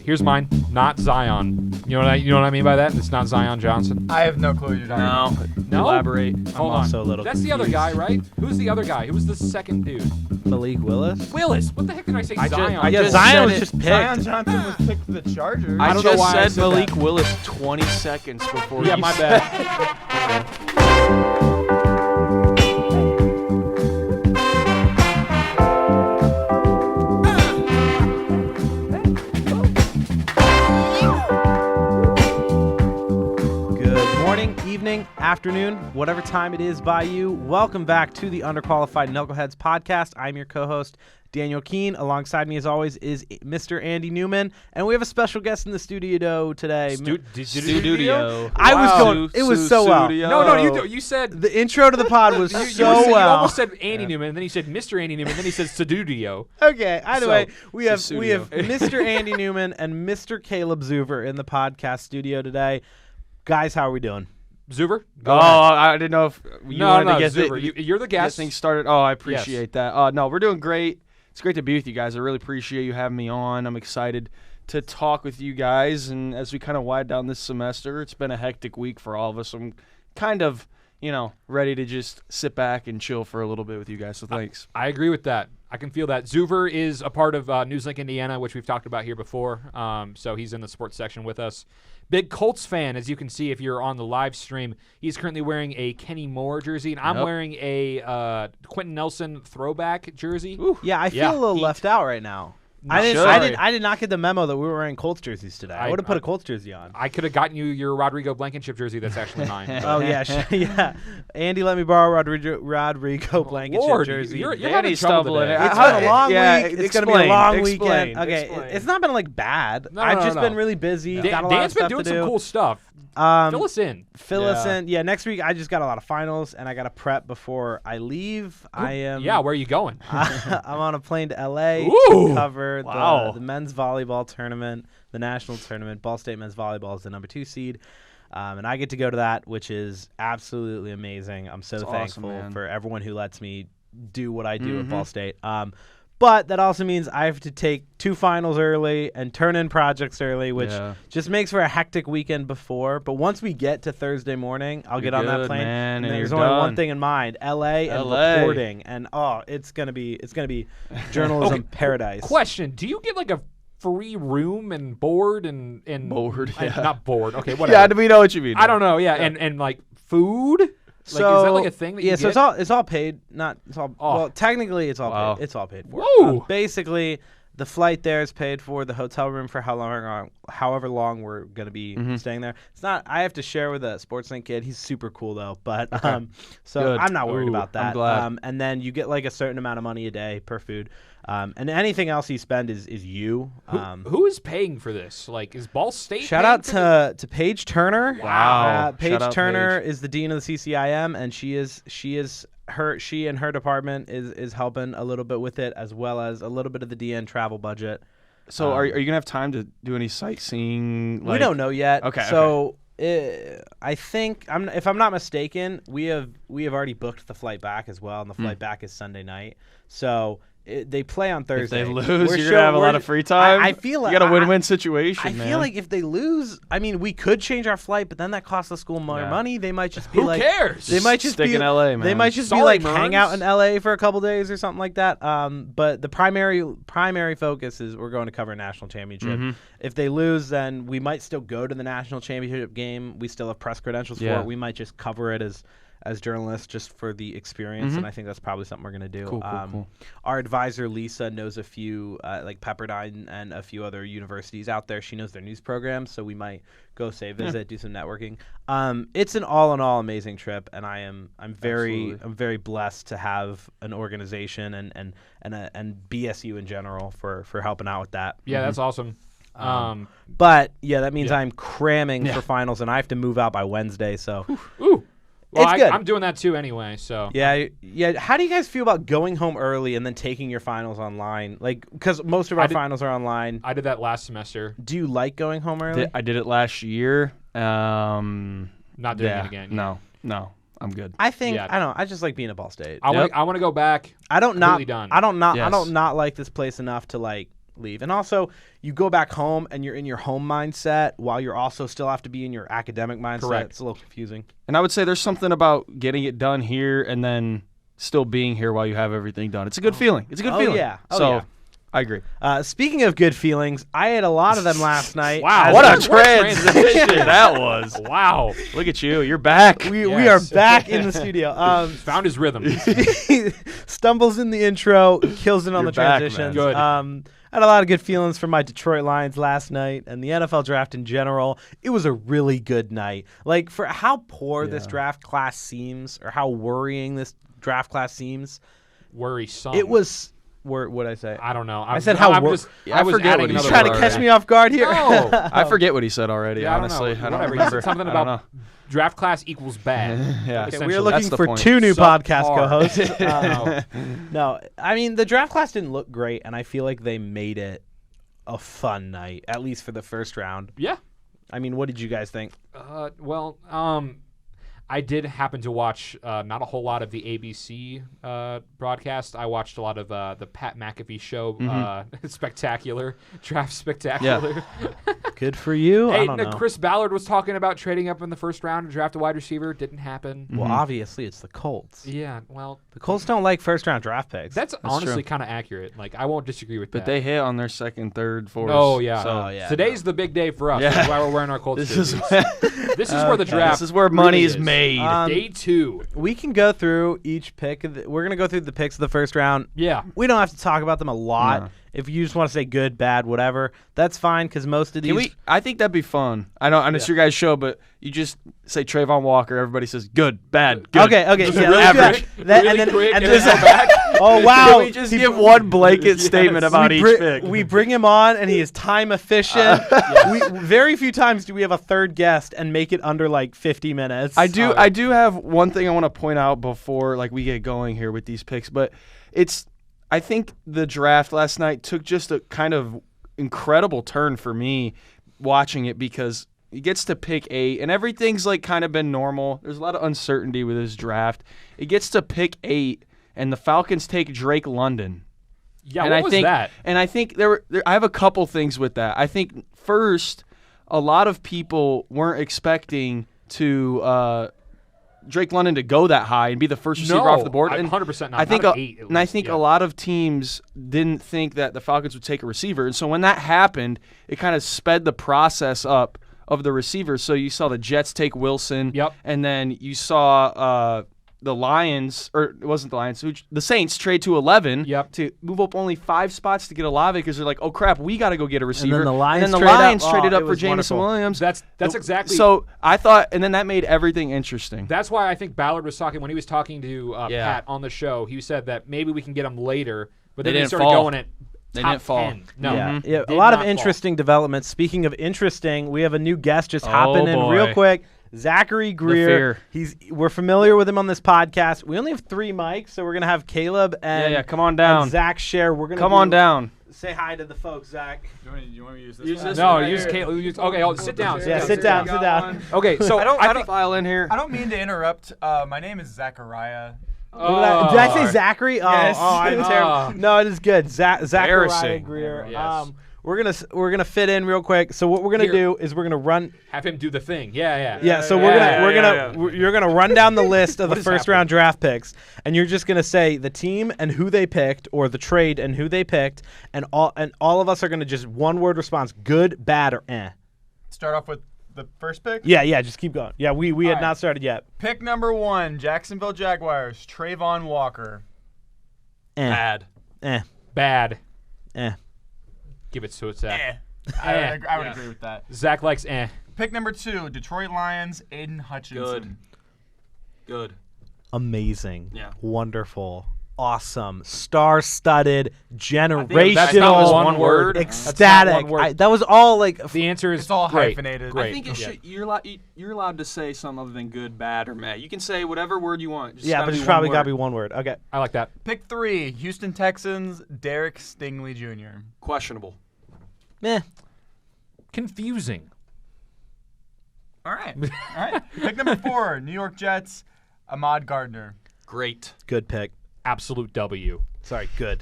Here's mine. Not Zion. You know what I mean by that? It's not Zion Johnson. I have no clue you're talking about. No? Elaborate. Hold on. also a little That's the other guy, right? Who's the other guy? Who was the second dude? Malik Willis. What the heck did I say? Zion. Yeah, Zion was just picked. Zion Johnson was picked for the Chargers. I I don't know just why I said said Malik that. Willis 20 seconds before Yeah, you my said bad. Good morning, evening, afternoon, whatever time it is by you. Welcome back to the Underqualified Knuckleheads podcast. I'm your co-host, Daniel Keene. Alongside me, as always, is Mr. Andy Newman. And we have a special guest in the studio today. Studio. I was going, it was so well. No, you said... The intro to the pod was You well. almost said Andy Newman, and then you said Mr. Andy Newman, and then he said studio. Okay, either So, way, we have studio. Mr. Andy Newman and Mr. Caleb Zuver in the podcast studio today. Guys, how are we doing? Zuver? Oh, I didn't know if you wanted to get Zuver. You're the get guest. things started. Oh, I appreciate that. No, we're doing great. It's great to be with you guys. I really appreciate you having me on. I'm excited to talk with you guys. And as we kind of wind down this semester, it's been a hectic week for all of us. I'm kind of, ready to just sit back and chill for a little bit with you guys. So thanks. I agree with that. I can feel that. Zuver is a part of Newslink, Indiana, which we've talked about here before. So he's in the sports section with us. Big Colts fan, as you can see if you're on the live stream. He's currently wearing a Kenny Moore jersey, and I'm wearing a Quentin Nelson throwback jersey. Yeah, I feel a little left out right now. I did not get the memo that we were wearing Colts jerseys today. I would have put a Colts jersey on. I could have gotten you your Rodrigo Blankenship jersey. That's actually mine. Oh yeah, yeah. Andy let me borrow Rodrigo Blankenship jersey. You're having trouble today. It's been a long yeah, week. It's going to be a long explain. weekend. Okay, Explain. it's not been bad. No, I've no, just no. been really busy. Got a lot Dan's of stuff been doing to some do. cool stuff. Fill us in. Fill us in. Yeah, next week I just got a lot of finals, and I got to prep before I leave. Yeah, where are you going? I'm on a plane to LA Ooh. to cover Wow. the men's volleyball tournament, the national tournament. Ball State men's volleyball is the number 2 seed. And I get to go to that, which is absolutely amazing. I'm so That's thankful awesome, man. for everyone who lets me do what I do at Ball State. But that also means I have to take 2 finals early and turn in projects early, which just makes for a hectic weekend before. But once we get to Thursday morning, I'll get on that good, plane. man, and and there's you're only one done. thing in mind: LA and LA. reporting. And it's gonna be journalism paradise. Question: do you get like a free room and board and Board, yeah. not board? Okay, whatever. Yeah, we know what you mean. I don't know. Yeah, and like food. So like, is that like a thing that you so get? it's all paid. Not it's all well, technically it's all Wow. paid. It's all paid for. Whoa. Basically, the flight there is paid for. The hotel room for however long we're gonna be staying there. It's not. I have to share with a SportsLink kid. He's super cool though. But so Good. I'm not worried Ooh, about that. I'm glad. And then you get like a certain amount of money a day per food. And anything else you spend is you. Who is paying for this? Like, is Ball State? Shout paying out for to Paige Turner. Wow. Paige Shout out Turner Paige. is the dean of the CCIM, and she and her department is helping a little bit with it, as well as a little bit of the DN travel budget. So are you going to have time to do any sightseeing? We don't know yet. Okay, So I think if I'm not mistaken, we have already booked the flight back as well, and the flight back is Sunday night. So. They play on Thursday. If they lose, you're going to have a lot of free time? I feel like you got a win-win situation, I man. feel like if they lose, I mean, we could change our flight, but then that costs the school more money. They might just be Who like, cares? They might just Stick be in LA, man. They might just be Sorry, like hang out Merns. in LA for a couple days or something like that. But the primary focus is we're going to cover a national championship. If they lose, then we might still go to the national championship game. We still have press credentials for it. We might just cover it as journalists just for the experience, and I think that's probably something we're going to do. Cool. Our advisor, Lisa, knows a few, like Pepperdine and a few other universities out there. She knows their news programs, so we might go visit, do some networking. It's an all-in-all amazing trip, and I'm very blessed to have an organization and BSU in general for helping out with that. Yeah, that's awesome. But yeah, that means I'm cramming for finals, and I have to move out by Wednesday. So Ooh. Well, It's good. I'm doing that too anyway. So yeah. How do you guys feel about going home early and then taking your finals online? Like, because most of our finals are online. I did that last semester. Do you like going home early? I did it last year. Not doing it again. No, I'm good. I think Yeah. I don't know. I just like being at Ball State. I want to go back. I don't completely done. I don't Yes. not like this place enough to like leave. And also, you go back home and you're in your home mindset while you're also still have to be in your academic mindset. Correct. It's a little confusing. And I would say there's something about getting it done here and then still being here while you have everything done. It's a good feeling. It's a good feeling. Yeah. Oh, so yeah. I agree. Speaking of good feelings, I had a lot of them last night. Wow. What a What a transition that was. Wow. Look at you. You're back. We Yes. are back in the studio. Found his rhythm. Stumbles in the intro, kills it on You're the back, transitions. man. Good. I had a lot of good feelings for my Detroit Lions last night and the NFL draft in general. It was a really good night. Like, for how poor this draft class seems, or how worrying this draft class seems, Worrisome. it was. What'd I say? I don't know. I said how I'm wor- just, Yeah, I I was forget adding what he another said Trying to word. catch me off guard here. No. I forget what he said already, Yeah, honestly. I don't Whatever. He remember. said something I don't about draft class equals bad. Yeah. Okay, essentially. we are That's looking the for point. 2 new Subpar. podcast co-hosts. No. No, I mean, the draft class didn't look great, and I feel like they made it a fun night, at least for the first round. Yeah. I mean, what did you guys think? Well, I did happen to watch not a whole lot of the ABC broadcast. I watched a lot of the Pat McAfee show, Spectacular, Draft Spectacular. Good for you. I Hey, don't know. Chris Ballard was talking about trading up in the first round to draft a wide receiver. Didn't happen. Well, obviously, it's the Colts. Yeah, well, The Colts don't like first-round draft picks. that's honestly true. kind of accurate. Like, I won't disagree with But that. they hit on their second, third, fourth. Oh, yeah. So Oh, yeah. Today's the big day for us. Yeah. That's why we're wearing our Colts this jerseys. is This is where the draft. this is where money really is made. Day 2. We can go through each pick. We're going to go through the picks of the first round. Yeah. We don't have to talk about them a lot. No. If you just want to say good, bad, whatever, that's fine because most of these. Can we? I think that'd be fun. I know it's your guys' show, but you just say Trayvon Walker. Everybody says good, bad, good. Okay, Just yeah, really let's do that. quick, That- really and then, quick, and and then then go back. Oh wow! Can we just give one blanket statement about each pick? We bring him on, and he is time efficient. We very few times do we have a third guest and make it under like 50 minutes. I do have one thing I want to point out before we get going here with these picks, but I think the draft last night took just a kind of incredible turn for me watching it because he gets to pick 8 and everything's kind of been normal. There's a lot of uncertainty with his draft. It gets to pick 8 and the Falcons take Drake London. Yeah, and what I was think, that? And I think I have a couple things with that. I think first, a lot of people weren't expecting Drake London to go that high and be the first receiver off the board. I'm And 100% not. I think not an 8 at and I least. think Yeah. a lot of teams didn't think that the Falcons would take a receiver. And so when that happened, it kind of sped the process up of the receivers. So you saw the Jets take Wilson. Yep. And then you saw the Lions, or it wasn't the Lions, the Saints trade to 11 Yep. to move up only 5 spots to get Olave because they're like, oh, crap, we got to go get a receiver. the Lions and then the trade up. Lions Oh, traded it up for was Jameson wonderful. Williams. That's exactly. So I thought, and then that made everything interesting. That's why I think Ballard was talking when he was talking to Yeah. Pat on the show. He said that maybe we can get him later, but They then they didn't started fall. going at They top didn't fall. 10. No, Yeah, Mhm. yeah, a Did lot of not fall. interesting developments. Speaking of interesting, we have a new guest just hopping in boy. real quick. Zachary Greer. fear. We're familiar with him on this podcast. We only have 3 mics, so we're gonna have Caleb and come on down. and Zach share. We're gonna Come on down. Say hi to the folks, Zach. You want me to use this? Use one? this No, one right use here. Caleb. Okay, sit down. Yeah, sit down. Sit down. Okay, so I don't File in here. I don't mean to interrupt. My name is Zachariah. Did I say Zachary? Oh, Yes. I'm Oh. terrible. No, it is good. Zachariah Embarrassing. Greer. Yes. We're gonna fit in real quick. So what we're gonna Here. do is we're gonna run. have him do the thing. Yeah. Yeah, so you're gonna run down the list of the first round draft picks, and you're just gonna say the team and who they picked, or the trade and who they picked, and all of us are gonna just one word response: good, bad, or eh. Start off with the first pick. Yeah, just keep going. Yeah, we had right. not started yet. Pick number 1, Jacksonville Jaguars, Trayvon Walker. Bad. Bad. Eh. Give it to Zach. I would agree with that. Zach likes eh. Pick number 2, Detroit Lions, Aiden Hutchinson. Good. Amazing. Yeah. Wonderful. Awesome. Star-studded. Generational. That's not one word. Ecstatic. That's not one word. That was all like. The answer is It's all great. hyphenated. Great. I think it should, you're allowed to say something other than good, bad, or meh. You can say whatever word you want. Just Yeah, gotta but be it's one probably word. got to be one word. Okay. I like that. Pick 3, Houston Texans, Derek Stingley Jr. Questionable. Meh. Confusing. All right. Pick number 4, New York Jets, Ahmad Gardner. Great. Good pick. Absolute W. Sorry, good.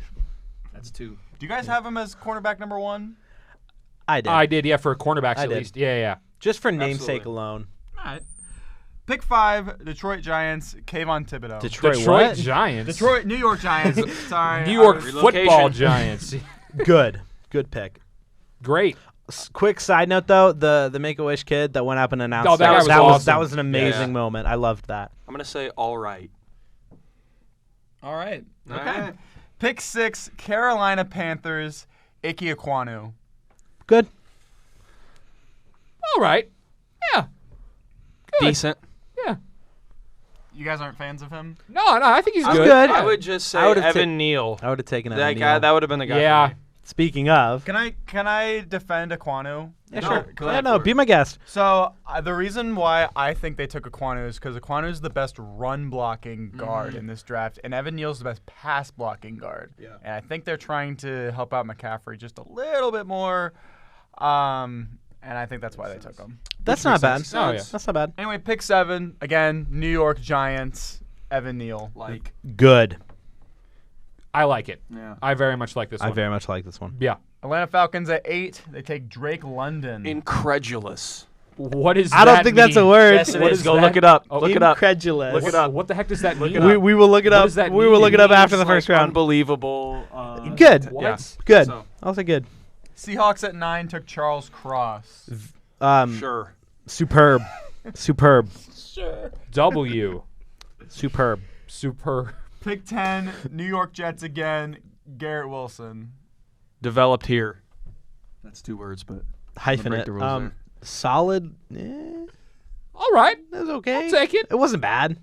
That's 2. Do you guys have him as cornerback number 1? I did. I did, yeah, for cornerbacks I at did. least. Yeah. Just for namesake Absolutely. alone. All right. Pick 5, Detroit Giants, Kayvon Thibodeau. Detroit Detroit what? Giants. New York Giants. Sorry. New York Relocation. football Giants. Good pick. Great. Quick side note though, the Make-A-Wish kid that went up and announced Oh, that guy was awesome. that was an amazing Yeah. moment. I loved that. I'm gonna say all right. All right. All Okay. right. Pick 6, Carolina Panthers, Ike Ekwonu. Good. All right. Yeah. Good. Decent. Yeah. You guys aren't fans of him? No, I think he's He's good. good. I would just say I would've Evan Neal. I would have taken That Evan guy. Neal. That would have been the guy. Yeah. For me. Speaking of, Can I defend Ekwonu? yeah, No, sure. go Yeah, ahead no, for be it. my guest. So the reason why I think they took Ekwonu is because Ekwonu is the best run blocking guard in this draft, and Evan Neal's the best pass blocking guard. Yeah. And I think they're trying to help out McCaffrey just a little bit more, and I think that's why they took him. That's not bad. makes Oh, sense. yeah. That's not bad. Anyway, pick 7 again. New York Giants. Evan Neal. Like. Good. I like it. Yeah. I very much like this I one. very much like this one. Yeah. Atlanta Falcons at 8. They take Drake London. Incredulous. What is I that don't think that's a mean? word. Yes, it What is. is Go that? look it up. Oh, Look it up. Incredulous. Look it up. What the heck does that mean? We will look it up. does that We will mean? look it up It after the means, first like, round. Unbelievable. Good. What? Yeah. Good. So, I'll say good. Seahawks at 9 took Charles Cross. sure. Superb. Superb. W. Superb. Super. Pick 10, New York Jets again, Garrett Wilson. Developed here. That's 2 words, but Hyphenate. break the rules there. Solid. All right. That's okay. I'll take it. It wasn't bad.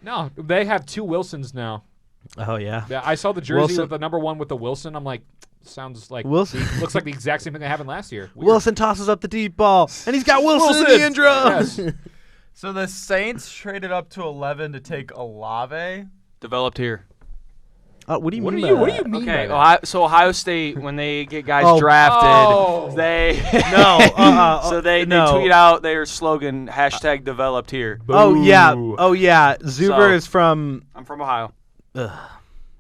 No, they have 2 Wilsons now. Oh yeah. Yeah, I saw the jersey Wilson- with the number 1 with the Wilson. I'm like, sounds like Wilson- looks like the exact same thing that happened last year. Weird. Wilson tosses up the deep ball, and he's got Wilson in the Wilson! end zone. Yes. So the Saints traded up to 11 to take Olave. Developed here. What do you What mean? do you by What do that? you mean? Okay. by that? Ohio State, when they get guys Oh. drafted, Oh. they No. so they no. tweet out their slogan #developed here. Oh yeah. Boo. Oh yeah. Zuver So- is from. I'm from Ohio, Ugh.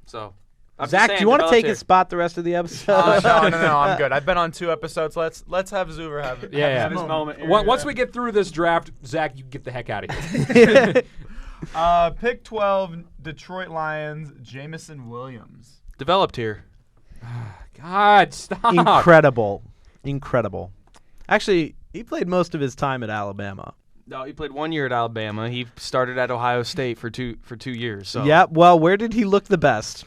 so I'm just Zach, saying, do you want to developed take here. his spot the rest of the episode? No, I'm good. I've been on 2 episodes. Let's have Zuver have it. Yeah, yeah. have his moment. here. Once we get through this draft, Zach, you get the heck out of here. Pick 12, Detroit Lions, Jamison Williams. Developed here. God, stop. Incredible. Actually, he played most of his time at Alabama. No, he played 1 year at Alabama. He started at Ohio State for two years. So Yeah. Well, where did he look the best?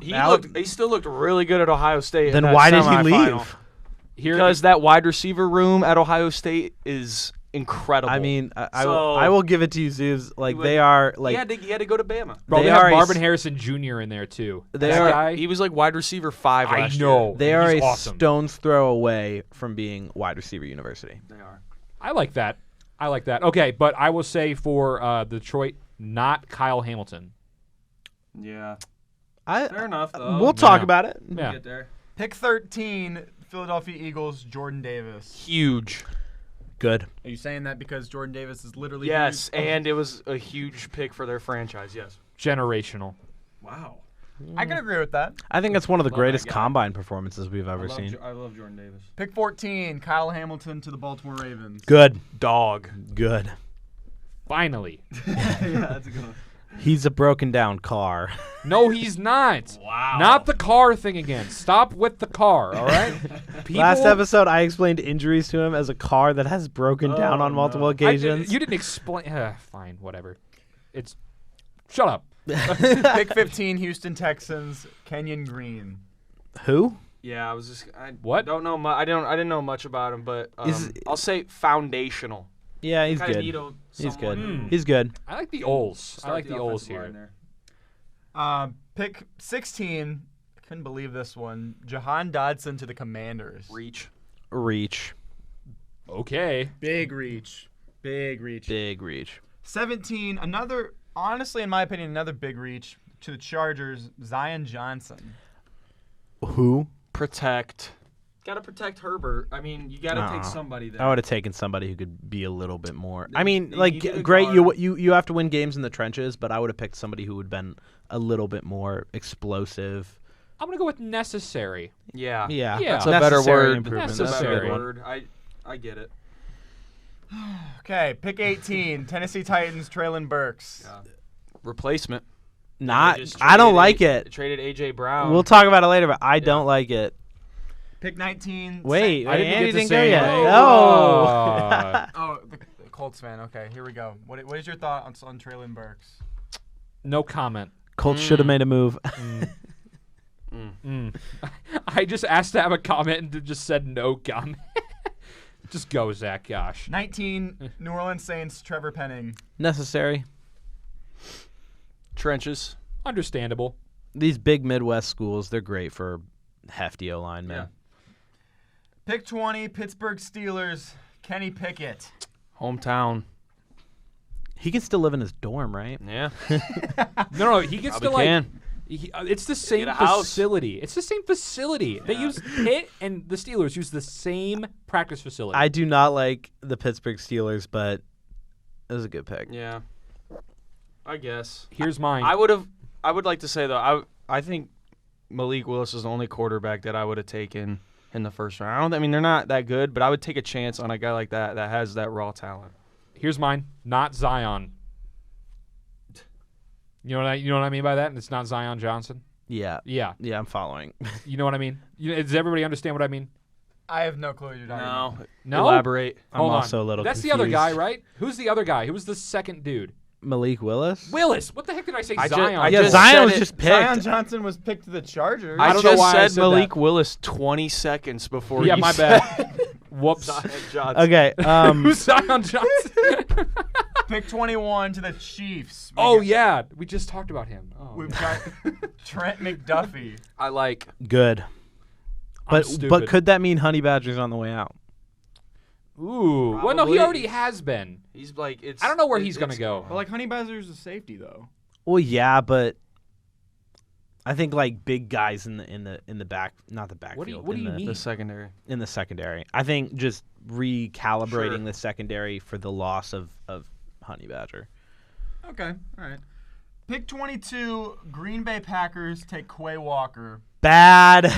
he still looked really good at Ohio State. in Then that why did he semifinal. leave? Here, Because that wide receiver room at Ohio State is incredible. I mean, I So- will give it to you, Zoos. Like would- they are like he had to go to Bama. bro, they they are have a Marvin s- Harrison Jr. in there too. They that are- guy. He was like wide receiver 5 I last know. year. they are He's a awesome. stone's throw away from being wide receiver university. They are. I like that. Okay, but I will say for Detroit, not Kyle Hamilton. Yeah. Fair enough, We'll talk Yeah. about it. Yeah. there. Pick 13, Philadelphia Eagles, Jordan Davis. Huge. Good. Are you saying that because Jordan Davis is literally Yes, huge? and it was a huge pick for their franchise. Yes. Generational. Wow. I can agree with that. I think that's one of the Love greatest that guy. combine performances we've ever seen. I love Jordan Davis. Pick 14, Kyle Hamilton to the Baltimore Ravens. Good. Dog. Good. Finally. Yeah, that's a good one. He's a broken down car. No, he's not. Wow. Not the car thing again. Stop with the car, all right? People, Last episode, I explained injuries to him as a car that has broken down on multiple occasions. You didn't explain. Fine, whatever. Shut up. Pick 15, Houston Texans, Kenyon Green. Who? Yeah, I was just. What? Don't know. I didn't know much about him, but Is- I'll say foundational. Yeah, he's Kinda good. need a- He's good. someone He's good. I like the Ols. I start like the Ols offensive line here. there. Pick 16, I couldn't believe this one, Jahan Dodson to the Commanders. Reach. Reach. Okay. Big reach. Big reach. Big reach. 17, another, honestly, in my opinion, another big reach to the Chargers, Zion Johnson. Who? Protect. Got to protect Herbert. I mean, you got to take somebody there. I would have taken somebody who could be a little bit more. They- I mean, they like, needed a great, guard. you have to win games in the trenches, but I would have picked somebody who would have been a little bit more explosive. I'm going to go with necessary. Yeah. Yeah, Yeah. that's That's a better necessary word. improvement. That's a Necessary. better word. I get it. Okay, pick 18. Tennessee Titans, Traylon Burks. Replacement. Not. They just I don't traded like it. Traded AJ Brown. We'll talk about it later, but I don't like it. Pick 19. Wait, I didn't Andy get to didn't go say yet. anything. No. Oh, the Colts fan. Okay, here we go. What is your thought on Traylon Burks? No comment. Colts should have made a move. I just asked to have a comment and just said no comment. Just go, Zach. Gosh. 19. New Orleans Saints, Trevor Penning. Necessary. Trenches. Understandable. These big Midwest schools, they're great for hefty O-line, man. Pick 20. Pittsburgh Steelers, Kenny Pickett. Hometown. He can still live in his dorm, right? Yeah. No, he gets to Probably like. can. It's the same a house. facility. It's the same facility. They use Pitt and the Steelers use the same practice facility. I do not like the Pittsburgh Steelers, but it was a good pick. Yeah. I guess. Here's mine. I would like to say though, I think Malik Willis is the only quarterback that I would have taken in the first round. I mean, they're not that good, but I would take a chance on a guy like that has that raw talent. Here's mine. Not Zion. You know what I mean by that? And it's not Zion Johnson. Yeah. Yeah. Yeah, I'm following. You know what I mean? Does everybody understand what I mean? I have no clue what you're talking about. No. Elaborate. I'm Hold on. also a little That's confused. the other guy, right? Who's the other guy? Who was the second dude? Malik Willis? Willis. What the heck did I say? I ju- Zion. I Yeah, just Zion said was it. just picked. Zion Johnson was picked to the Chargers. I I don't know just why I said said Malik that. Willis 20 seconds before Yeah, you my said bad. Whoops. Zion Johnson. Okay. Who's Zion Johnson? Pick 21 to the Chiefs. Yeah. We just talked about him. Oh. We've got Trent McDuffie. I like. Good. But stupid. could that mean Honey Badger's on the way out? Ooh. Well, no, he Probably. already has been. He's like it's. I don't know where he's gonna go. But like Honey Badger's a safety though. Well, yeah, but I think like big guys in the back, not the backfield. What do in you the, mean? The secondary. In the secondary, I think just recalibrating Sure. the secondary for the loss of Honey Badger. Okay, all right. Pick 22. Green Bay Packers take Quay Walker. Bad,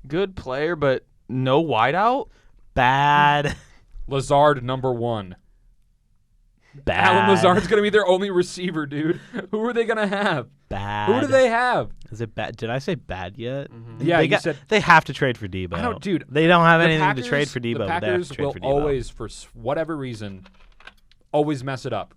Good player, but no wideout. bad, Lazard, number 1. bad. Alan Lazard's going to be their only receiver, dude. Who are they going to have? Bad. Who do they have? Is it bad? Did I say bad yet? Yeah, they you said. they have to trade for Debo. I don't, dude. They don't have The anything Packers, to trade for Debo. The but they have Packers to trade will for Debo. always, for whatever reason, always mess it up.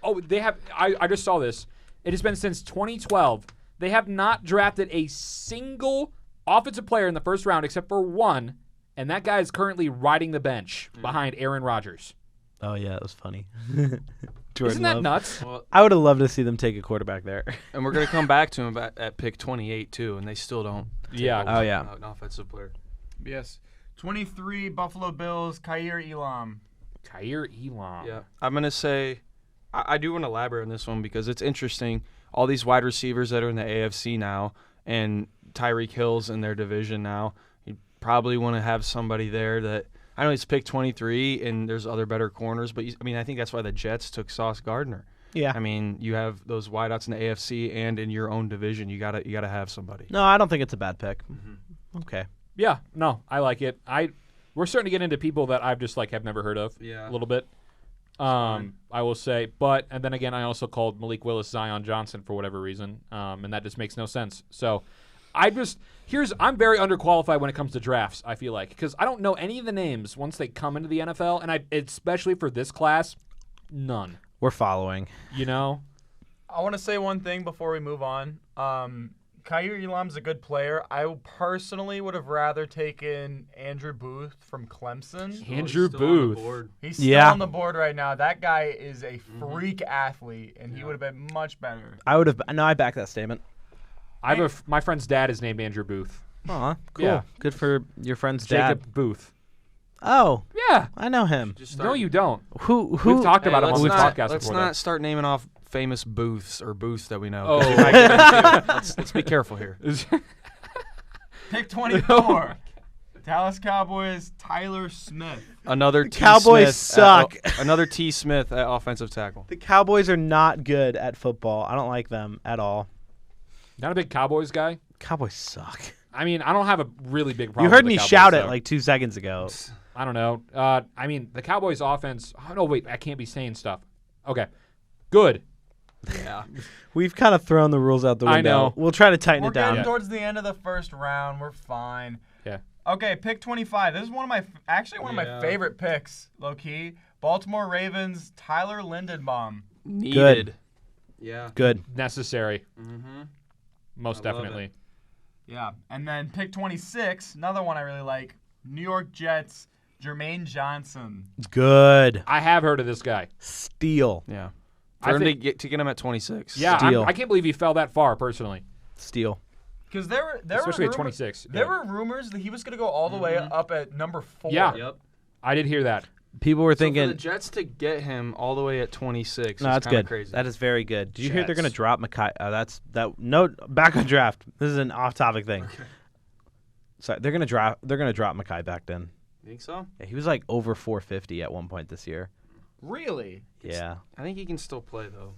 Oh, they have. I just saw this. It has been since 2012. They have not drafted a single offensive player in the first round except for one, and that guy is currently riding the bench behind Aaron Rodgers. Oh yeah, it was funny. Isn't that Love. nuts? Well, I would have loved to see them take a quarterback there. and we're gonna come back to him at pick 28 too, and they still don't. Yeah. Oh, yeah. An offensive player. Yes. 23. Buffalo Bills. Khair Elam. Khair Elam. Yeah, I'm gonna say, I do want to elaborate on this one because it's interesting. All these wide receivers that are in the AFC now, and Tyreek Hill's in their division now. You probably want to have somebody there that I know he's picked 23, and there's other better corners, but I think that's why the Jets took Sauce Gardner. Yeah. I mean, you have those wideouts in the AFC and in your own division. You gotta have somebody. No, I don't think it's a bad pick. Okay. Yeah, no, I like it. We're starting to get into people that I've just have never heard of. Yeah. A little bit. I will say, and then again, I also called Malik Willis Zion Johnson for whatever reason, and that just makes no sense. So, I'm very underqualified when it comes to drafts. I feel like because I don't know any of the names once they come into the NFL, and especially for this class, none. We're following. You know. I want to say one thing before we move on. Khair Elam's a good player. I personally would have rather taken Andrew Booth from Clemson. Andrew Booth. He's still Yeah. on the board right now. That guy is a freak athlete, and he would have been much better. I back that statement. My friend's dad is named Andrew Booth. Aw, cool. Yeah. Good for your friend's dad. Jacob Booth. Oh, Yeah. I know him. No, you don't. Who? We've talked about him let's on this not, podcast Let's before. not start naming off famous booths that we know. Oh. 'cause we might get into it. Let's be careful here. Pick 24. Dallas Cowboys, Tyler Smith. Another T. Cowboys Smith suck. Another T. Smith at offensive tackle. The Cowboys are not good at football. I don't like them at all. Not a big Cowboys guy. Cowboys suck. I mean, I don't have a really big problem. You heard with me the Cowboys, shout though. it like 2 seconds ago. I don't know. I mean, the Cowboys' offense. Oh no, wait, I can't be saying stuff. Okay, good. Yeah. We've kind of thrown the rules out the window. I know. We'll try to tighten We're it down. getting towards the end of the first round. We're fine. Yeah. Okay, pick 25. This is one of my favorite picks, low key. Baltimore Ravens, Tyler Lindenbaum. Needed. Yeah. Good. Necessary. Mm-hmm. Most I love definitely. it. Yeah. And then pick 26, another one I really like. New York Jets, Jermaine Johnson. Good. I have heard of this guy. Steal. Yeah. I For him think- to get him at 26. Yeah, Steal. I can't believe he fell that far personally. Steal. Because there Especially were at 26. There Yeah. were rumors that he was going to go all the way up at number 4. Yeah. Yep. I did hear that. People were So for thinking. the Jets to get him all the way at 26 No, is that's kinda good. crazy. That is very good. Did you hear they're Jets. going to drop Makai? No, back on draft. This is an off-topic thing. Okay. Sorry, they're going to drop Makai back then. Think so? Yeah, he was like over 450 at one point this year. Really? Yeah. I think he can still play, though.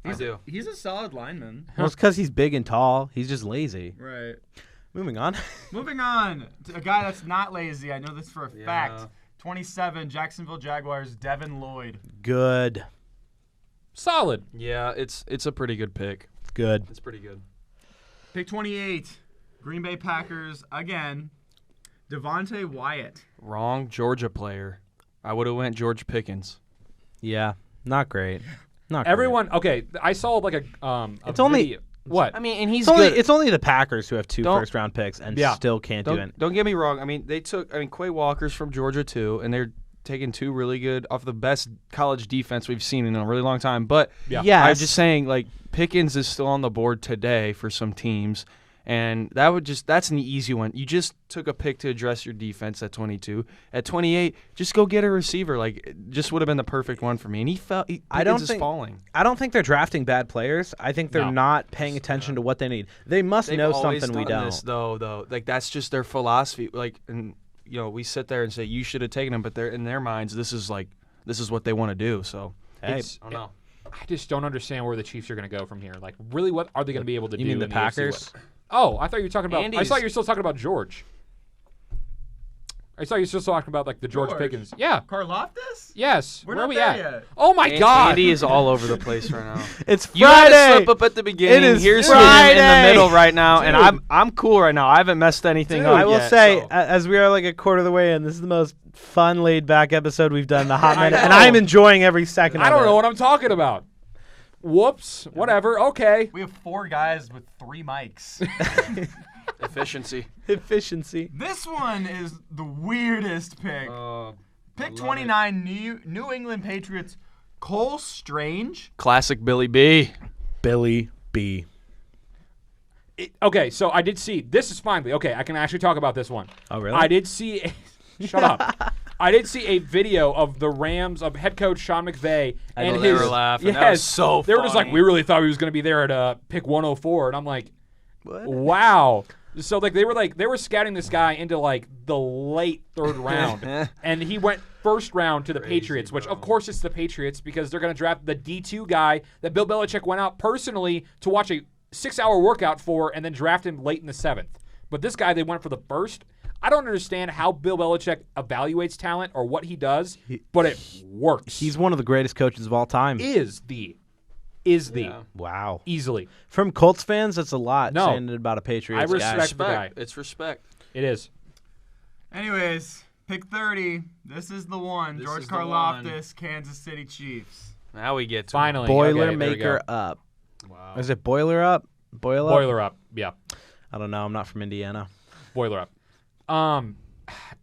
I do. He's a solid lineman. Well, it's because he's big and tall. He's just lazy. Right. Moving on. Moving on to a guy that's not lazy. I know this for a Yeah. fact. 27, Jacksonville Jaguars, Devin Lloyd. Good. Solid. Yeah, it's a pretty good pick. Good. It's pretty good. Pick 28, Green Bay Packers, again, Devontae Wyatt. Wrong Georgia player. I would have went George Pickens. Yeah. Not great. Not great. Everyone. Okay, I saw like a It's only- video. What? I mean, and he's It's only the Packers who have 2 Don't- first-round picks and Yeah. still can't do it. Don't get me wrong. I mean, Quay Walker's from Georgia too, and they're taking 2 really good off the best college defense we've seen in a really long time. But Yeah. Yes. I'm just saying, like, Pickens is still on the board today for some teams, and that's an easy one. You just took a pick to address your defense at 22. At 28, just go get a receiver. Like, it just would have been the perfect one for me. And he fell. I don't Pickens is think- falling. I don't think they're drafting bad players. I think they're No. not paying attention to what they need. They must They've know always something we done don't. This, though, like that's just their philosophy. Like, and we sit there and say you should have taken him, but they're in their minds, this is what they want to do. So Hey, It's- I don't know. I just don't understand where the Chiefs are going to go from here. Like, really, what are they going to be able to do? you mean the in AFC Packers? West? Oh, I thought you were talking about. I Andy's- thought you were still talking about George. I thought you were still talking about like the George George. Pickens. Yeah. Karloftis? Yes. We're Where are not we there at? yet. Oh my God. Andy is all over the place right now. It's You had to Friday. slip up at the beginning. It is Here's him Friday. in the middle right now, and Dude. I'm cool right now. I haven't messed anything Dude, up I will yet, say, so. as we are like a quarter of the way in, this is the most fun, laid-back episode we've done in a hot I minute, and know. I'm enjoying every second I of don't it. know what I'm talking about. Whoops. Whatever. Okay. We have 4 guys with 3 mics. Efficiency. Efficiency. This one is the weirdest pick. Pick 29, New England Patriots, Cole Strange. Classic Billy B. Billy B. Okay, so I did see. This is finally okay. I can actually talk about this one. Oh, really? I did see. Shut up. I did see a video of the Rams of head coach Sean McVay and know they his. were laughing. Yes, That was so They were just like, funny. we really thought he was going to be there at pick 104, and I'm like, What? wow. So they were scouting this guy into like the late 3rd round, and he went 1st round to the Patriots, which of course it's the Patriots because they're going to draft the D2 guy that Bill Belichick went out personally to watch a 6-hour workout for, and then draft him late in the 7th. But this guy they went for the 1st. I don't understand how Bill Belichick evaluates talent or what he does, but it works. He's one of the greatest coaches of all time. is the Wow. easily. From Colts fans, that's a lot No. saying it about a Patriots I guy. respect the guy. It's respect. It is. Anyways, pick 30. This is the one. This George is the one. Karloftis, Kansas City Chiefs. Now we get to Finally. Boiler Okay, there we go. maker up. Wow. Is it Boiler up? Boiler up? Boiler up. Yeah. I don't know. I'm not from Indiana. Boiler up.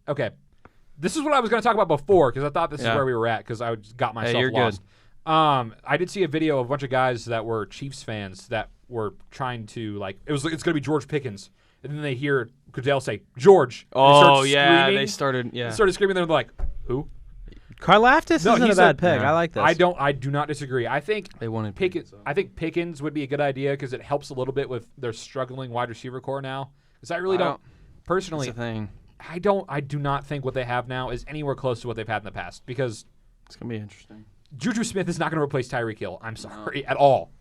Okay. This is what I was going to talk about before because I thought this is Yeah. where we were at because I got myself you're lost. I did see a video of a bunch of guys that were Chiefs fans that were trying to it's going to be George Pickens, and then they hear Goodell say George. and they start screaming. they started. Yeah, They started screaming. They're like, who? Karlaftis No, isn't a he's bad pick. yeah. I like this. I do not disagree. I think they wanted Pickens. so. I think Pickens would be a good idea because it helps a little bit with their struggling wide receiver core now. Because I really I don't don't- personally. That's the thing. I do not think what they have now is anywhere close to what they've had in the past because It's gonna be interesting. Juju Smith is not going to replace Tyreek Hill. I'm sorry at all.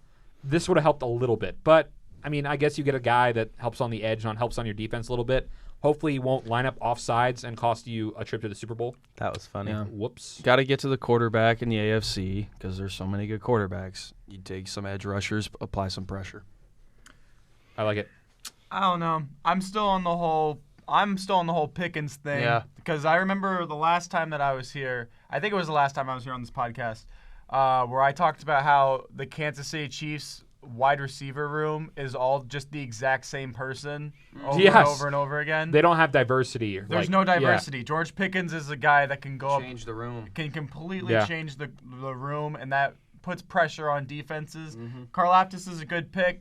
This would have helped a little bit, but I mean, I guess you get a guy that helps on the edge, helps on your defense a little bit. Hopefully he won't line up off sides and cost you a trip to the Super Bowl. That was funny. Yeah. Whoops. Got to get to the quarterback in the AFC because there's so many good quarterbacks. You take some edge rushers, apply some pressure. I like it. I don't know. I'm still on the whole Pickens thing. Yeah. Because I remember the last time that I was here, I think it was the last time I was here on this podcast, where I talked about how the Kansas City Chiefs wide receiver room is all just the exact same person over and over and over again. They don't have diversity. There's no diversity. George Pickens is a guy that can go Change the room. can completely change the room, and that puts pressure on defenses. Karlaftis is a good pick.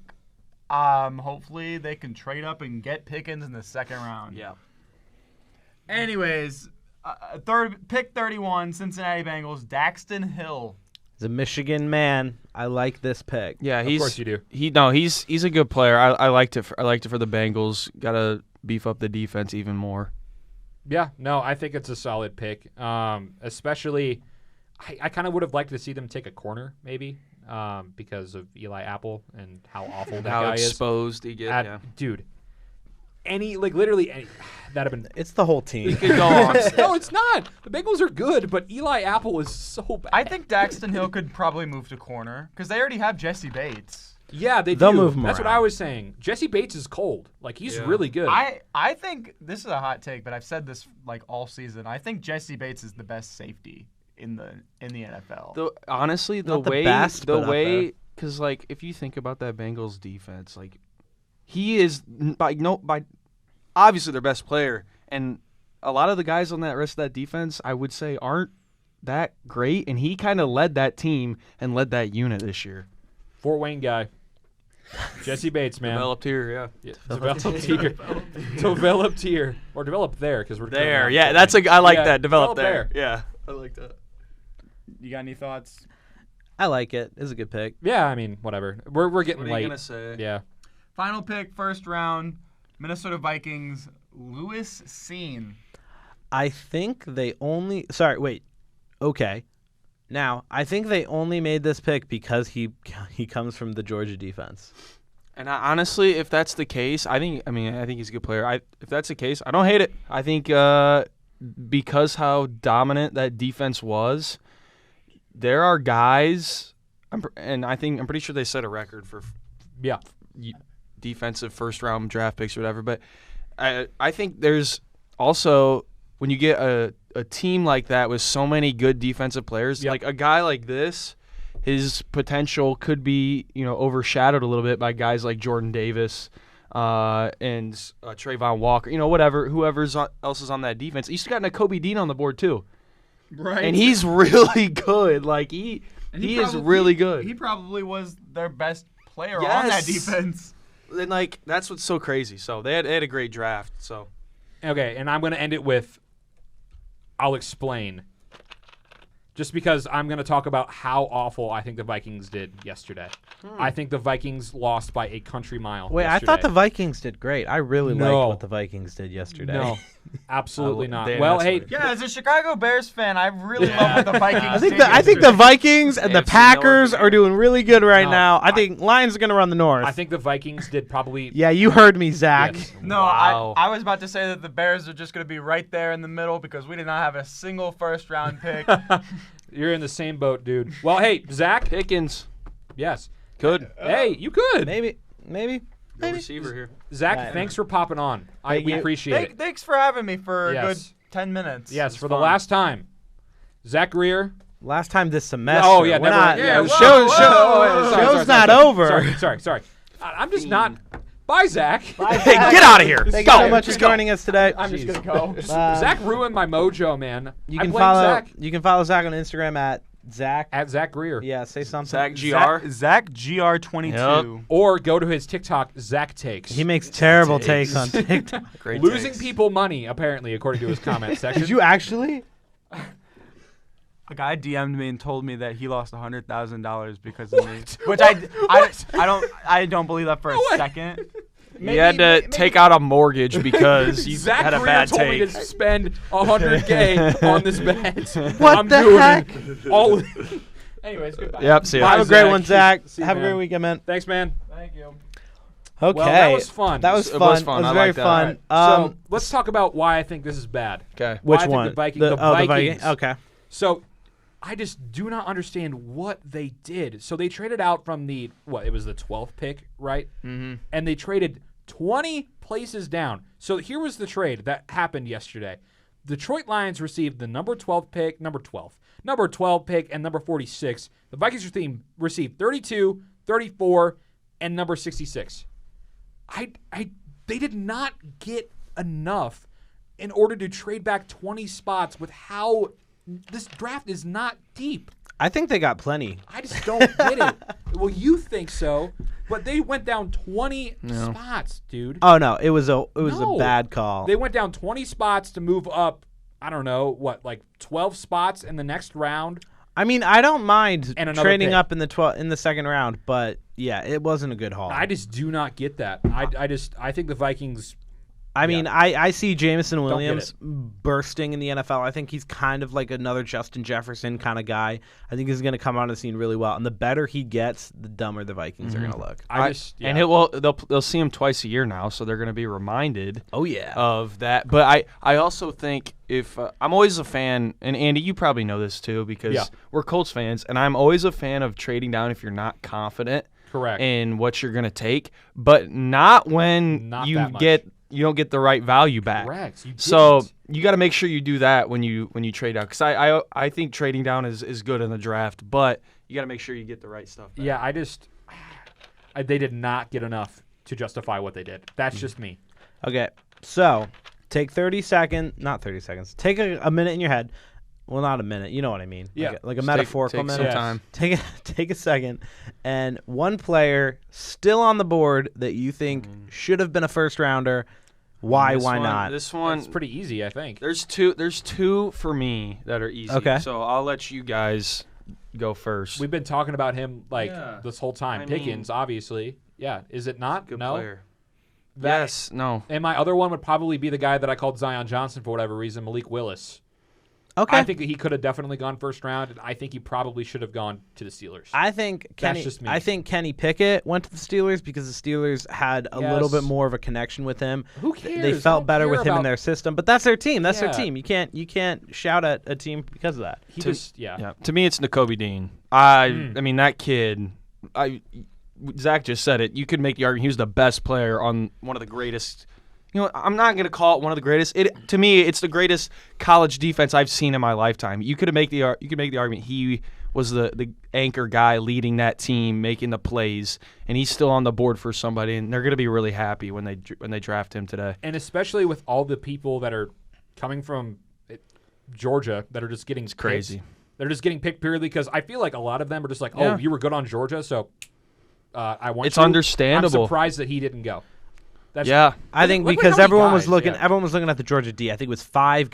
Hopefully they can trade up and get Pickens in the second round. Yeah. Anyways, pick 31, Cincinnati Bengals, Daxton Hill. He's a Michigan man. I like this pick. Yeah, Of course you do. He's a good player. I liked it. I liked it for the Bengals. Got to beef up the defense even more. Yeah, no, I think it's a solid pick. Especially, I kind of would have liked to see them take a corner maybe because of Eli Apple and how awful that How guy exposed he gets. Yeah. Dude, literally any that'd have been. It's the whole team. He could go on. No, it's not. The Bengals are good, but Eli Apple is so bad. I think Daxton Hill could probably move to corner because they already have Jesse Bates. Yeah, They'll do. move him That's what around. I was saying. Jesse Bates is cold. Like he's really good. I think this is a hot take, but I've said this like all season. I think Jesse Bates is the best safety in the NFL. Honestly, Not the best, but up there. because like if you think about that Bengals defense, like he is by obviously their best player, and a lot of the guys on that rest of that defense, I would say, aren't that great, and he kind of led that team and led that unit this year. Fort Wayne guy. Jesse Bates, man. Developed here, yeah. Developed here. Developed here. Or developed there because we're There, yeah, I like that. Developed develop there. Yeah, I like that. You got any thoughts? I like it. It's a good pick. Yeah, I mean, whatever. We're getting What are late. you gonna say? Yeah. Final pick, first round, Minnesota Vikings, Lewis Seen. I think they only. Sorry, wait. Okay. Now, I think they only made this pick because he comes from the Georgia defense. And honestly, if that's the case, I think he's a good player. If that's the case, I don't hate it. I think because how dominant that defense was, there are guys, I'm pretty sure they set a record for defensive first round draft picks or whatever. But I think there's also when you get a team like that with so many good defensive players, like a guy like this, his potential could be overshadowed a little bit by guys like Jordan Davis and Trayvon Walker, whoever else is on that defense. You still got Nakobe Dean on the board too, right? And he's really good. Like he is really good. He probably was their best player on Yes. that defense. And that's what's so crazy. So they had a great draft. So Okay, and I'm going to end it with I'll explain. Just because I'm going to talk about how awful I think the Vikings did yesterday. I think the Vikings lost by a country mile. Wait, yesterday. I thought the Vikings did great. I really No. liked what the Vikings did yesterday. No, absolutely not. Damn, Well, that's hey, weird. Yeah, as a Chicago Bears fan, I really love what the Vikings I think did I think the yesterday. Vikings and the AFC Packers North. are doing really good right No, now. I think Lions are going to run the North. I think the Vikings did probably. Yeah, you heard me, Zach. Yes. No, Wow. I was about to say that the Bears are just going to be right there in the middle because we did not have a single first-round pick. You're in the same boat, dude. Well, hey, Zach. Pickens Yes. could Hey, you could. Maybe. no receiver here. Zach, Right. thanks for popping on. Thank We you. appreciate it. Thanks for having me for a good Yes. 10 minutes. Yes, It's for the fun. last time. Zach Greer. Last time this semester. Oh, yeah, We're never. not, yeah, whoa, show, whoa, show, whoa, whoa. show's not over. Sorry. I'm just not. Bye, Zach. Hey, get out of here. Thank Go. you so much for Just go. joining us today. I'm just going to go. Zach ruined my mojo, man. You I can blame follow. Zach You can follow Zach on Instagram at Zach. at Zach Greer. Yeah, say something. Zach GR. Zach GR22. Yep. Or go to his TikTok, Zach Takes. He makes terrible Takes. takes on TikTok. Great Losing takes. people money, apparently, according to his comment section. Did you actually? A guy DM'd me and told me that he lost $100,000 because of me. Which I don't believe that for a way. second. He had to take out a mortgage because you Zach had a Greer bad told me take. to spend $100K on this bet. What I'm the doing heck? it. All. Anyways, goodbye. Yep. See ya. Bye, Have a great Zach. one, Zach. See you, Have a man. great weekend, man. Thanks, man. Thank you. Okay. Well, that was fun. That was It fun. was fun. It was I very like that. fun. So let's talk about why I think this is bad. Okay. Why which I think one? The Vikings. The the Vikings. Okay. So I just do not understand what they did. So they traded out from it was the 12th pick, right? Mm-hmm. And they traded 20 places down. So here was the trade that happened yesterday. Detroit Lions received the number 12 pick, number 12 pick, and number 46. The Vikings team received 32, 34, and number 66. They did not get enough in order to trade back 20 spots with how this draft is not deep. I think they got plenty. I just don't get it. Well, you think so, but they went down 20 spots, dude. Oh no, it was a No. bad call. They went down 20 spots to move up, I don't know, 12 spots in the next round. I mean, I don't mind And another trading pick. up in the second round, but yeah, it wasn't a good haul. I just do not get that. I think the Vikings. I mean, I see Jameson get Williams bursting in the NFL. I think he's kind of like another Justin Jefferson kind of guy. I think he's going to come onto the scene really well. And the better he gets, the dumber the Vikings are going to look. And they'll see him twice a year now, so they're going to be reminded. Oh yeah. Of that. But I also think if I'm always a fan, and Andy, you probably know this too because we're Colts fans, and I'm always a fan of trading down if you're not confident. Correct. In what you're going to take, but not when you don't get the right value back. Correct. So you got to make sure you do that when you trade out. Because I think trading down is good in the draft, but you got to make sure you get the right stuff back. Yeah, they did not get enough to justify what they did. That's just me. Okay, so take 30 seconds, not 30 seconds. Take a minute in your head. Well, not a minute. You know what I mean. Yeah. Like a metaphorical take minute. some time. Take a second, and one player still on the board that you think should have been a first rounder. Why not? This one It's pretty easy, I think. There's two for me that are easy. Okay. So I'll let you guys go first. We've been talking about him this whole time. I Pickens, obviously. Yeah. Is it not? Good No. player. That- Yes. No. And my other one would probably be the guy that I called Zion Johnson for whatever reason, Malik Willis. Okay. I think that he could have definitely gone first round, and I think he probably should have gone to the Steelers. I think just me. I think Kenny Pickett went to the Steelers because the Steelers had a little bit Yes. more of a connection with him. Who cares? They I felt don't better care with him in about- their system, but that's their team. That's their Yeah. team. You can't shout at a team because of that. Yeah. To me, it's Nakobe Dean. I mean, that kid. Zach just said it. You could make the argument he was the best player on one of the greatest. You know, I'm not going to call it one of the greatest. To me, it's the greatest college defense I've seen in my lifetime. You could make the argument he was the anchor guy leading that team, making the plays, and he's still on the board for somebody, and they're going to be really happy when they draft him today. And especially with all the people that are coming from Georgia that are just getting picked. Crazy. They're just getting picked purely because I feel like a lot of them are just like, Yeah. you were good on Georgia, so I want It's you. understandable. I'm surprised that he didn't go. I think look because how many everyone was guys, looking yeah. everyone was looking at the Georgia D. I think it was 5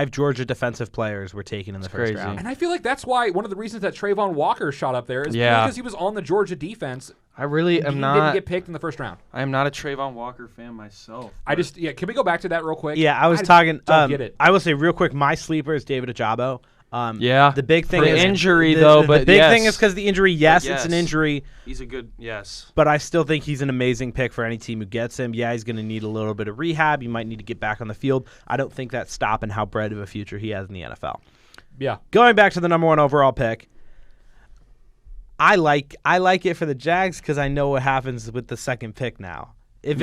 Georgia defensive players were taken in the first crazy. round. And I feel like that's why one of the reasons that Trayvon Walker shot up there is Yeah. because he was on the Georgia defense. I really He am didn't not. get picked in the first round. I am not a Trayvon Walker fan myself. Can we go back to that real quick? Yeah, I was talking. Don't get it. I will say real quick, my sleeper is David Ajabo. Yeah. The big thing The is injury, the though, but big yes. thing is because the injury. Yes, But it's an yes. injury, He's a good yes. but I still think he's an amazing pick for any team who gets him. Yeah, he's going to need a little bit of rehab. He might need to get back on the field. I don't think that's stopping how bright of a future he has in the NFL. Yeah. Going back to the number 1 overall pick, I like it for the Jags because I know what happens with the second pick now. It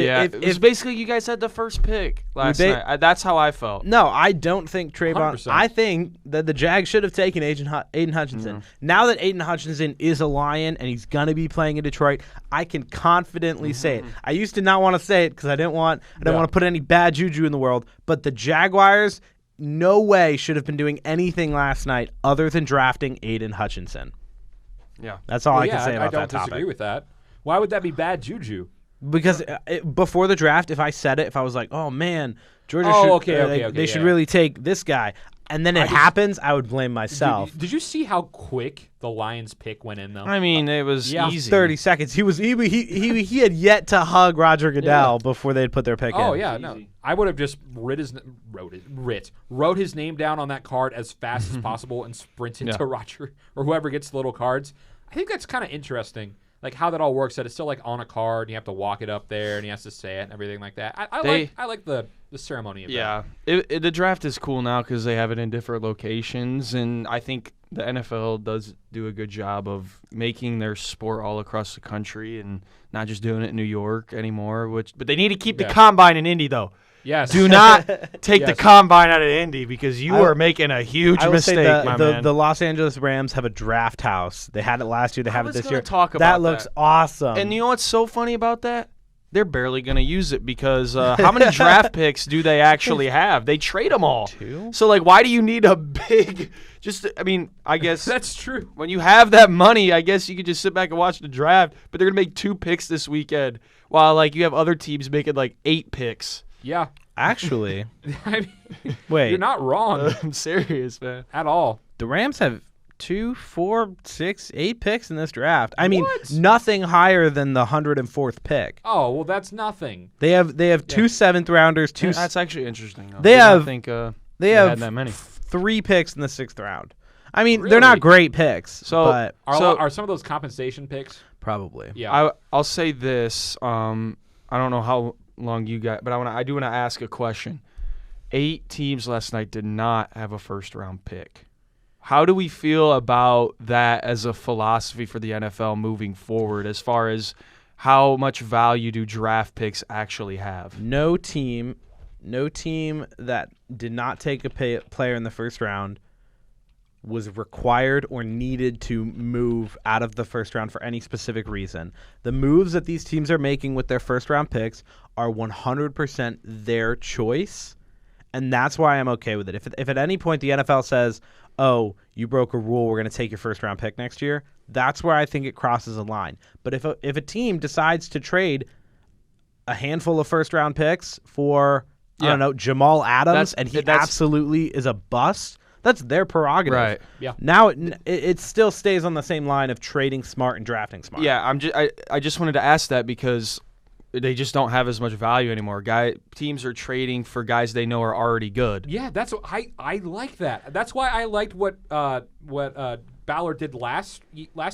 was basically you guys had the first pick last night. That's how I felt. No, I don't think Trayvon. 100%. I think that the Jags should have taken Aiden Hutchinson. Now that Aiden Hutchinson is a Lion and he's gonna be playing in Detroit, I can confidently say it. I used to not want to say it because I didn't want to put any bad juju in the world. But the Jaguars, no way should have been doing anything last night other than drafting Aiden Hutchinson. Yeah. That's all I can say about I don't that topic. disagree with that. Why would that be bad juju? Because before the draft, if I said it, if I was like, "Oh man, Georgia they should really take this guy," and then it happens, I would blame myself. Did you see how quick the Lions pick went in though? I mean, it was easy. 30 seconds. He had yet to hug Roger Goodell before they'd put their pick in. Oh yeah, no. I would have just wrote his name down on that card as fast as possible and sprinted to Roger or whoever gets the little cards. I think that's kind of interesting. like how that all works. That it's still like on a card, and you have to walk it up there, and he has to say it and everything like that. I like the ceremony of that. The draft is cool now because they have it in different locations, and I think the NFL does do a good job of making their sport all across the country and not just doing it in New York anymore. But they need to keep the combine in Indy though. Yes. Do not take the combine out of Indy because you are making a huge mistake, my man. The Los Angeles Rams have a draft house. They had it last year. They have it this year. Talk about that looks awesome. And you know what's so funny about that? They're barely going to use it because how many draft picks do they actually have? They trade them all. 2? So, like, why do you need a big I guess that's true. When you have that money, I guess you could just sit back and watch the draft. But they're going to make 2 picks this weekend while, like, you have other teams making, like, 8 picks. Yeah. Actually. I mean, wait. You're not wrong. I'm serious, man. At all. The Rams have 2, 4, 6, 8 picks in this draft. I mean, nothing higher than the 104th pick. Oh, well, that's nothing. They have 2 7th rounders. That's actually interesting. Though. They have had that many. 3 picks in the 6th round. I mean, Really? they're not great picks. But Are some of those compensation picks? probably. Yeah. I'll say this. I don't know how long you got, but I do want to ask a question. 8 teams last night did not have a first-round pick. How do we feel about that as a philosophy for the NFL moving forward as far as how much value do draft picks actually have? No team that did not take a player in the first round was required or needed to move out of the first round for any specific reason. The moves that these teams are making with their first round picks are 100% their choice, and that's why I'm okay with it. If at any point the NFL says, oh, you broke a rule, we're going to take your first round pick next year, that's where I think it crosses a line. But if a team decides to trade a handful of first round picks for, I don't know, Jamal Adams, and he absolutely is a bust, that's their prerogative. Right. Yeah. Now it still stays on the same line of trading smart and drafting smart. Yeah, I just wanted to ask that because they just don't have as much value anymore. Teams are trading for guys they know are already good. Yeah, that's what I like that. That's why I liked what Ballard did last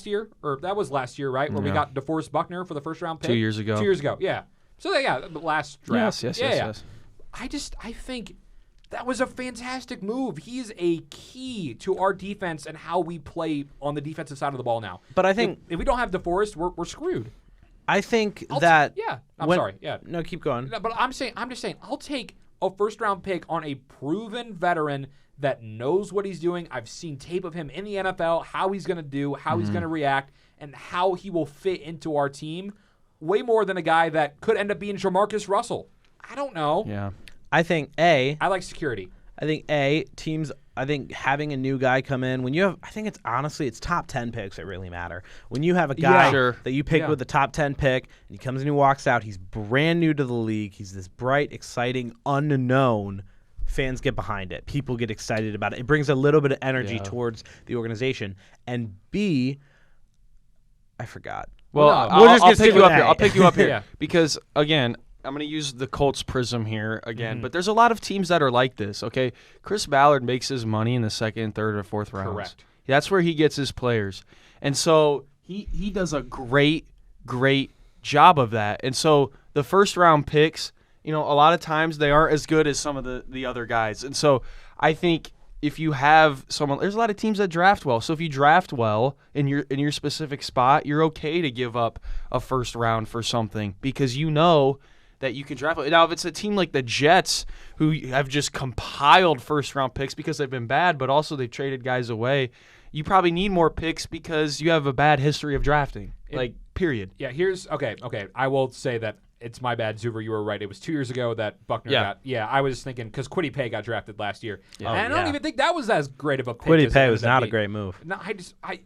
year, or that was last year, right? Where we got DeForest Buckner for the first round pick 2 years ago. 2 years ago, yeah. So the last draft. Yes. I think that was a fantastic move. He's a key to our defense and how we play on the defensive side of the ball now. But I think if we don't have DeForest, we're screwed. I think I'm sorry. Yeah. No, keep going. No, but I'm just saying, I'll take a first round pick on a proven veteran that knows what he's doing. I've seen tape of him in the NFL, how he's going to do, how he's going to react, and how he will fit into our team way more than a guy that could end up being Jamarcus Russell. I don't know. Yeah. I think I like security. Teams, I think having a new guy come in, when you have, I think it's top 10 picks that really matter. When you have a guy that you pick with the top 10 pick, and he comes in and walks out, he's brand new to the league, he's this bright, exciting, unknown, fans get behind it. People get excited about it. It brings a little bit of energy towards the organization. And B, I forgot. Well, I'll pick you up here. I'll pick you up here Yeah. because, again, I'm going to use the Colts prism here again, but there's a lot of teams that are like this, okay? Chris Ballard makes his money in the second, third, or fourth rounds. Correct. That's where he gets his players. And so he does a great job of that. And so the first-round picks, a lot of times they aren't as good as some of the other guys. And so I think if you have someone, there's a lot of teams that draft well. So if you draft well in your specific spot, you're okay to give up a first round for something because you know that you can draft. Now, if it's a team like the Jets who have just compiled first-round picks because they've been bad, but also they've traded guys away, you probably need more picks because you have a bad history of drafting, period. Yeah, okay. I will say that it's my bad, Zuver. You were right. It was 2 years ago that Buckner got. Yeah, I was thinking because Kwity Paye got drafted last year, and I don't even think that was as great of a pick. Kwity Paye was not a great move. No,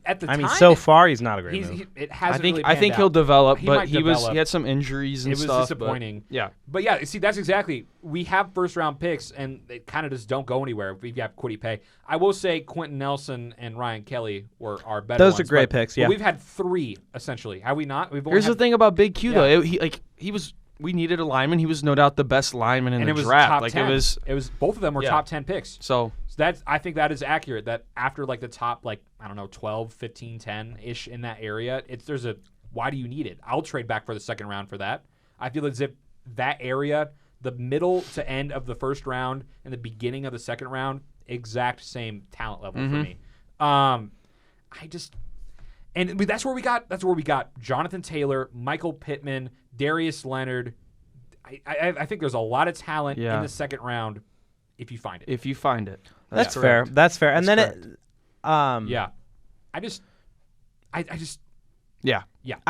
at the time. I mean, so far he's not a great move. It hasn't. I think he'll develop, but he had some injuries and stuff. It was disappointing. But yeah, see, that's exactly. We have first round picks, and they kind of just don't go anywhere. We have Kwity Paye. I will say Quentin Nelson and Ryan Kelly are better. Those are great picks. Yeah, we've had 3 essentially. Have we not? Here's the thing about Big Q though. He was. We needed a lineman. He was no doubt the best lineman in the draft. Top 10. It was both of them were top 10 picks. So I think that is accurate. That after the top 12, 15, 10 ish in that area, there's a why do you need it? I'll trade back for the second round for that. I feel as if that area, the middle to end of the first round and the beginning of the second round, exact same talent level for me. That's where we got Jonathan Taylor, Michael Pittman, Darius Leonard. I think there's a lot of talent in the second round if you find it. That's fair. That's fair. And then I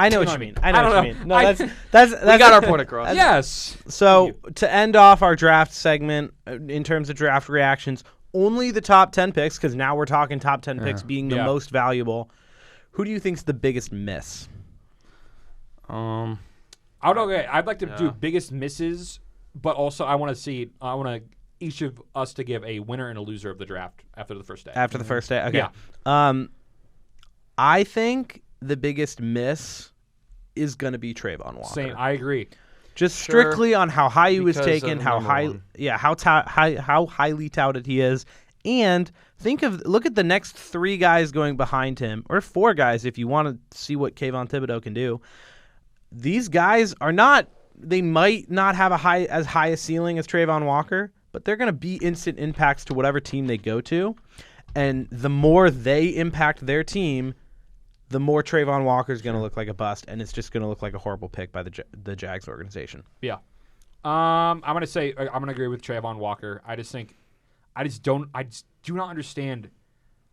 know what you mean. I know what you mean. No, that's we got our point across. Yes. So to end off our draft segment, in terms of draft reactions, only the top 10 picks, because now we're talking top 10 picks being the most valuable. Who do you think's the biggest miss? I'd like to do biggest misses, but also I want each of us to give a winner and a loser of the draft after the first day. After the first day, okay. Yeah. I think the biggest miss is going to be Trayvon Walker. Same, I agree. Just strictly on how high he was taken, how highly touted he is, and look at the next 3 guys going behind him, or 4 guys if you want to see what Kayvon Thibodeau can do. These guys are not. They might not have as high a ceiling as Trayvon Walker, but they're going to be instant impacts to whatever team they go to, and the more they impact their team, the more Trayvon Walker is going to look like a bust, and it's just going to look like a horrible pick by the Jags organization. Yeah. I'm going to agree with Trayvon Walker. I do not understand.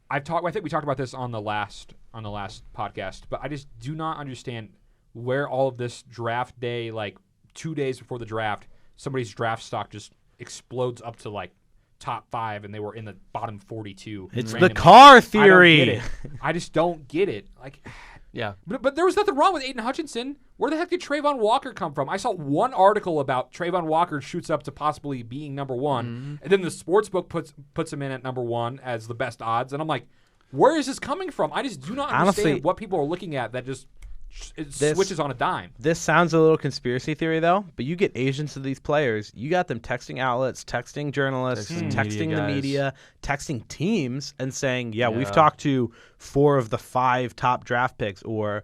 I think we talked about this on the last podcast, but I just do not understand where all of this draft day, like 2 days before the draft, somebody's draft stock just explodes up to like top 5 and they were in the bottom 42. It's randomly. The car theory. I don't get it. I just don't get it. Like, yeah. But there was nothing wrong with Aiden Hutchinson. Where the heck did Trayvon Walker come from? I saw one article about Trayvon Walker shoots up to possibly being number 1, and then the sportsbook puts him in at number 1 as the best odds, and I'm like, where is this coming from? I just do not understand Honestly, what people are looking at that just switches on a dime. This sounds a little conspiracy theory, though, but you get agents of these players. You got them texting outlets, texting journalists, texting the media, texting teams, and saying, we've talked to 4 of the 5 top draft picks, or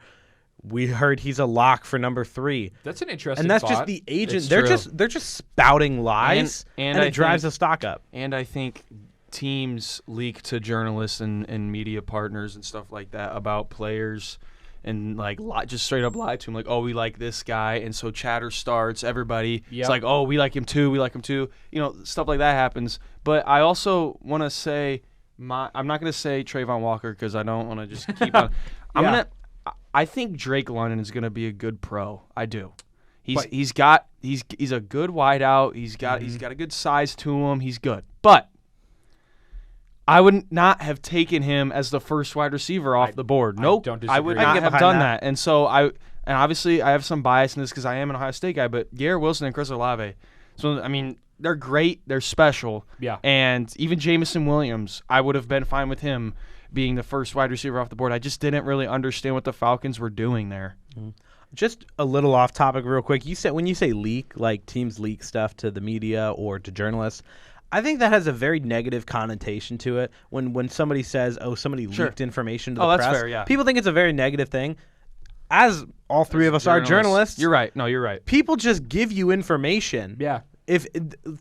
we heard he's a lock for number 3. That's an interesting And that's thought. Just the agent. They're just spouting lies, and it drives the stock up. And I think teams leak to journalists and media partners and stuff like that about players, and like just straight up lie to him, like, oh, we like this guy, and so chatter starts. Everybody, it's like, oh, we like him too. Stuff like that happens. But I also want to say, I'm not going to say Trayvon Walker because I don't want to just keep on. I think Drake London is going to be a good pro. I do. He's a good wideout. He's got a good size to him. He's good, but I would not have taken him as the first wide receiver off the board. Nope, I would not have done that. And so obviously I have some bias in this because I am an Ohio State guy, but Garrett Wilson and Chris Olave. So I mean, they're great, they're special. Yeah. And even Jamison Williams, I would have been fine with him being the first wide receiver off the board. I just didn't really understand what the Falcons were doing there. Just a little off topic real quick. When you say leak, like teams leak stuff to the media or to journalists, I think that has a very negative connotation to it. When somebody says, "Oh, somebody leaked information to the press," that's fair, yeah. People think it's a very negative thing. As all 3 of us are journalists, you're right. No, you're right. People just give you information. Yeah. If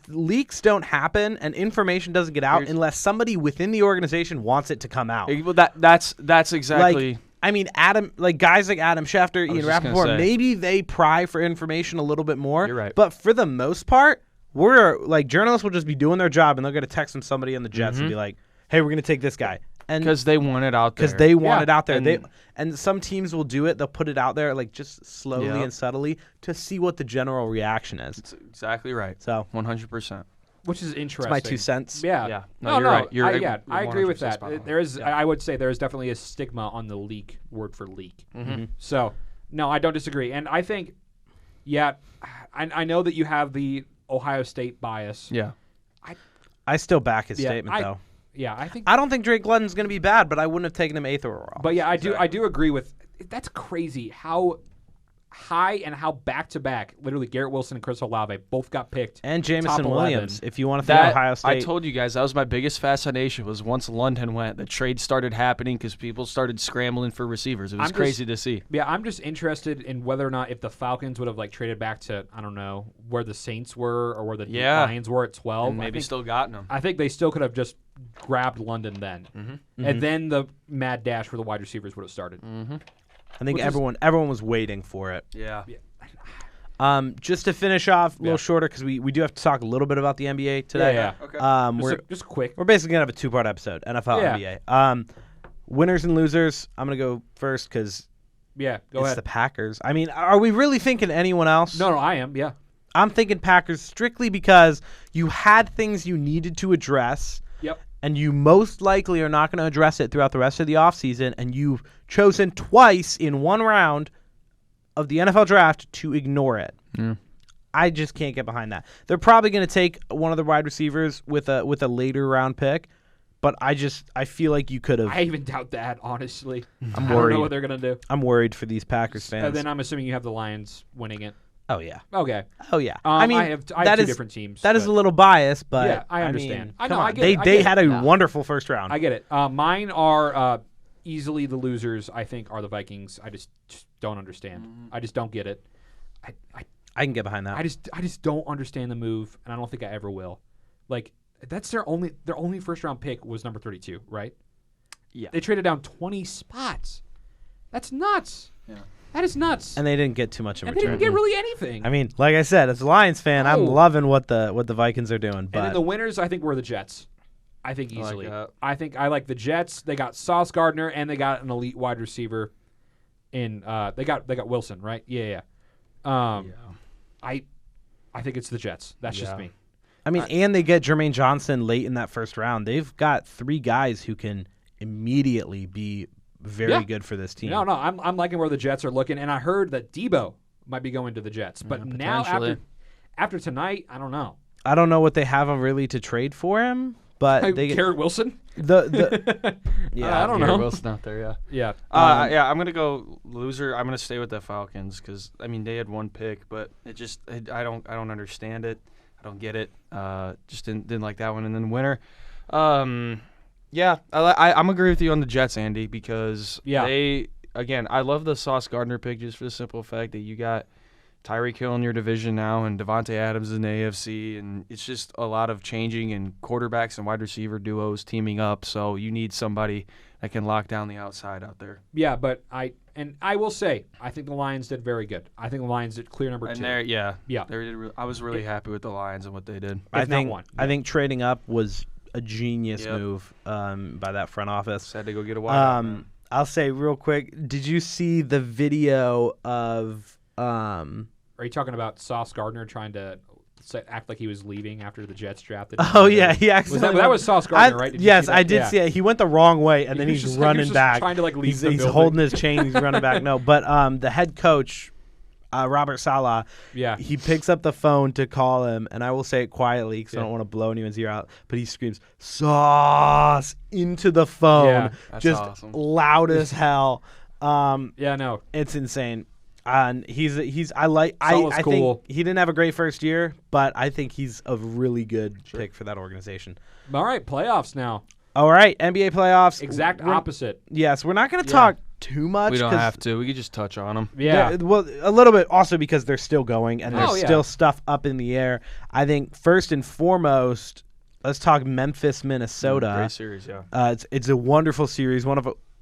leaks don't happen and information doesn't get out unless somebody within the organization wants it to come out. Well, that's exactly. Guys like Adam Schefter, Ian Rappaport, maybe they pry for information a little bit more. You're right. But for the most part, journalists will just be doing their job, and they're going to text somebody on the Jets and be like, "Hey, we're going to take this guy," and because they want it out there. Because they want it out there. And some teams will do it. They'll put it out there, like just slowly and subtly, to see what the general reaction is. That's exactly right. So 100%. Which is interesting. It's my 2 cents. Yeah. No, you're right. You're I agree with that. I would say there is definitely a stigma on the leak word for leak. So no, I don't disagree, and I think, I know that you have the Ohio State bias. Yeah. I still back his statement, though. Yeah, I don't think Drake London's going to be bad, but I wouldn't have taken him 8th overall. But yeah, I do agree with that's crazy how high and how back-to-back, literally Garrett Wilson and Chris Olave both got picked. And top Jamison 11. Williams, if you want to think Ohio State. I told you guys that was my biggest fascination was once London went, the trade started happening because people started scrambling for receivers. It was crazy to see. Yeah, I'm just interested in whether or not if the Falcons would have like traded back to, I don't know, where the Saints were or where the Lions were at 12. And maybe still gotten them. I think they still could have just grabbed London then. And then the mad dash for the wide receivers would have started. I think everyone was waiting for it. Yeah. Just to finish off a little shorter because we do have to talk a little bit about the NBA today. Yeah. Okay. We're Just quick. We're basically gonna have a 2-part episode, NFL, NBA. Winners and losers. I'm gonna go first because Yeah, go it's ahead. the Packers. I mean, are we really thinking anyone else? No, I am. Yeah. I'm thinking Packers strictly because you had things you needed to address. Yep. And you most likely are not going to address it throughout the rest of the offseason, and you've chosen twice in one round of the NFL draft to ignore it. Yeah. I just can't get behind that. They're probably going to take one of the wide receivers with a later round pick, but I feel like you could have. I even doubt that, honestly. I'm I don't worried. know what they're going to do. I'm worried for these Packers fans. And then I'm assuming you have the Lions winning it. Oh yeah. Okay. Oh yeah. I mean, have that two is- different teams. That is but a little biased, but Yeah, I understand. mean, I come know, I on. get it, I They get had it. a wonderful first round. I get it. Mine are easily the losers, I think, are the Vikings. I just don't understand. I just don't get it. I can get behind that. I just don't understand the move, and I don't think I ever will. Like, that's their only first round pick was number 32, right? Yeah. They traded down 20 spots. That's nuts. Yeah. That is nuts. And they didn't get too much in And they return. didn't get really anything. I mean, like I said, as a Lions fan, I'm No. loving what the Vikings are doing. And But then the winners, I think, were the Jets. I think I like easily. that. I think I like the Jets. They got Sauce Gardner and they got an elite wide receiver. In they got Wilson, right? Yeah. I think it's the Jets. That's just me. I mean, and they get Jermaine Johnson late in that first round. They've got 3 guys who can immediately be very good for this team. No, I'm liking where the Jets are looking, and I heard that Debo might be going to the Jets. But now after tonight, I don't know. I don't know what they have really to trade for him, but they get Garrett Wilson. the I don't know. Garrett Wilson out there, yeah. Yeah. Yeah, I'm gonna go loser. I'm gonna stay with the Falcons because I mean they had one pick, but I don't understand it. I don't get it. Just didn't like that one. And then winner, yeah, I'm agree with you on the Jets, Andy, because I love the Sauce Gardner pick just for the simple fact that you got Tyreek Hill in your division now and Devontae Adams in the AFC, and it's just a lot of changing and quarterbacks and wide receiver duos teaming up. So you need somebody that can lock down the outside out there. Yeah, but I will say I think the Lions did very good. I think the Lions did clear number 2. I was really happy with the Lions and what they did. I think trading up was a genius move by that front office. Had to go get a wide. I'll say real quick, did you see the video of Are you talking about Sauce Gardner trying to act like he was leaving after the Jets drafted him? Oh yeah, he accidentally. That was Sauce Gardner, right? Yes, I did see it. He went the wrong way, and then He was he's just running back. trying to leave the he's building. holding his chain. He's running back. No, but the head coach, Robert Saleh, he picks up the phone to call him, and I will say it quietly because I don't want to blow anyone's ear out. But he screams "Sauce" into the phone, that's just awesome. loud as hell. No, It's insane. And I Saleh's cool. think he didn't have a great first year, but I think he's a really good pick for that organization. All right, playoffs now. All right, NBA playoffs. Exact opposite. Yes, we're not going to talk too much. We don't have to. We could just touch on them. Yeah. Well, a little bit also because they're still going and there's yeah. still stuff up in the air. I think first and foremost, let's talk Memphis, Minnesota. Great series, yeah. It's a wonderful series.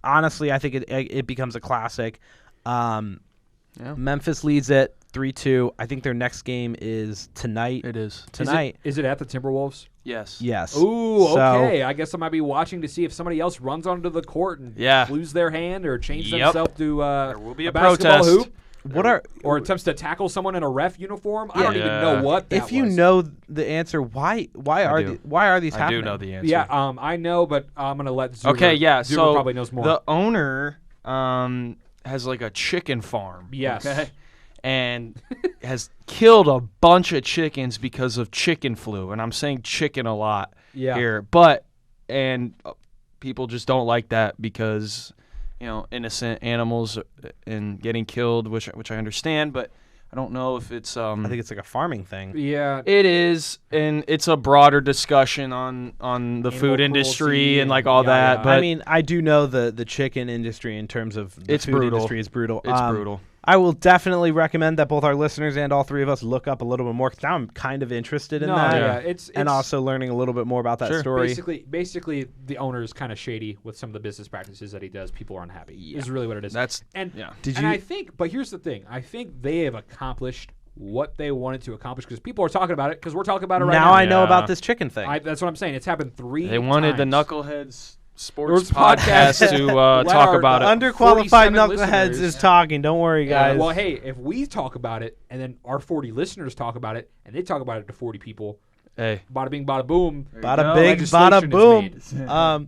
Honestly, I think it becomes a classic. Memphis leads it 3-2. I think their next game is tonight. It is. Tonight. Is it at the Timberwolves? Yes. Yes. Ooh, So- okay. I guess I might be watching to see if somebody else runs onto the court and lose their hand or change themselves to There will be a basketball protest. hoop. Or attempts to tackle someone in a ref uniform. I don't even know what that If you was. know the answer, why are these I happening? do know the answer. Yeah, I know, but I'm gonna let Zuver. Okay, yeah. Zuver So probably knows more. the owner has like a chicken farm. Yes. Okay? And has killed a bunch of chickens because of chicken flu. And I'm saying chicken a lot here. But people just don't like that because innocent animals and getting killed, which I understand, but I don't know if it's. I think it's like a farming thing. Yeah, it is, and it's a broader discussion on the Animal food industry cruelty and like all and that. yada, But I mean, I do know the chicken industry in terms of the It's food brutal. industry is brutal. it's brutal. I will definitely recommend that both our listeners and all three of us look up a little bit more, because now I'm kind of interested in that. yeah, it's And also learning a little bit more about that Sure. story. basically the owner is kind of shady with some of the business practices that he does. People are unhappy. Is really what it is. And yeah. I think, but here's the thing. I think they have accomplished what they wanted to accomplish because people are talking about it because we're talking about it right now. Now I know Yeah. about this chicken thing. That's what I'm saying. It's happened 3 They wanted the times. Knuckleheads sports Sports podcast podcast to let talk our- about the it. Underqualified 47 Knuckleheads listeners. is talking. Don't worry, Yeah, guys. well, hey, if we talk about it and then our 40 listeners talk about it and they talk about it to 40 people, Hey, bada bing, bada boom. bada go. big, Legislation bada is boom. made.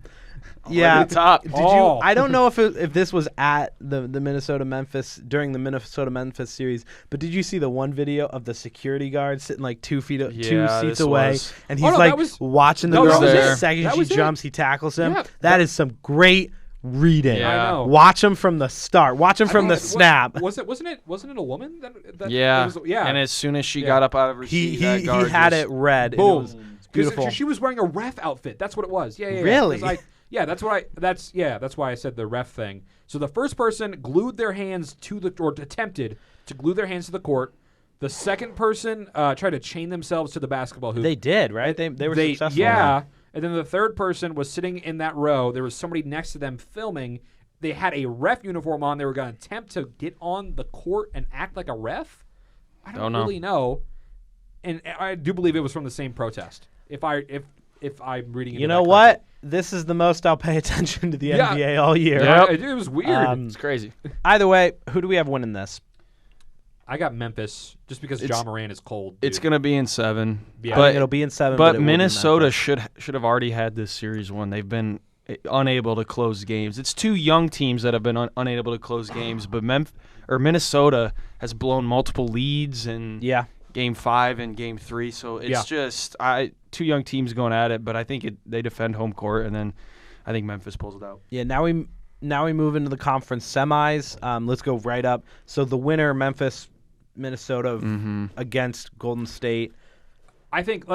Yeah. the top. Did Oh. you? I don't know if this was at the Minnesota Memphis during the Minnesota Memphis series, but did you see the one video of the security guard sitting like 2 feet, 2 Yeah, seats this away, was- and Oh, he's no, like that was- watching the no, girl. that was The it. second That she was it. jumps, he tackles him. Yeah, that is some great reading. Yeah. I know. Watch him from the start. Watch him from the snap. Wasn't it a woman? That Yeah. it was, yeah. And as soon as she Yeah. got up out of her He seat, that guard had just- it read. Boom. And it was beautiful. She was wearing a ref outfit. That's what it was. Yeah. Really? 'Cause that's why I said the ref thing. So the first person glued their hands or attempted to glue their hands to the court. The second person tried to chain themselves to the basketball hoop. They did, right? They were successful. in Yeah. that. And then the third person was sitting in that row. There was somebody next to them filming. They had a ref uniform on. They were going to attempt to get on the court and act like a ref. I don't know. really know. And I do believe it was from the same protest. If I'm reading into You know that what? correctly. This is the most I'll pay attention to the Yeah. NBA all year. Yep. It was weird. It's crazy. Either way, who do we have winning this? I got Memphis just because It's- John Moran is cold. It's dude. gonna be in 7. Yeah. I think But it'll be in 7. But it will be Minnesota Memphis. should have already had this series won. They've been unable to close games. It's two young teams that have been unable to close games. But Minnesota has blown multiple leads in Yeah. Game 5 and Game 3. So it's Yeah. just two young teams going at it. But I think they defend home court, and then I think Memphis pulls it out. Yeah, now we move into the conference semis. Let's go right up. So the winner, Memphis, Minnesota against Golden State. I think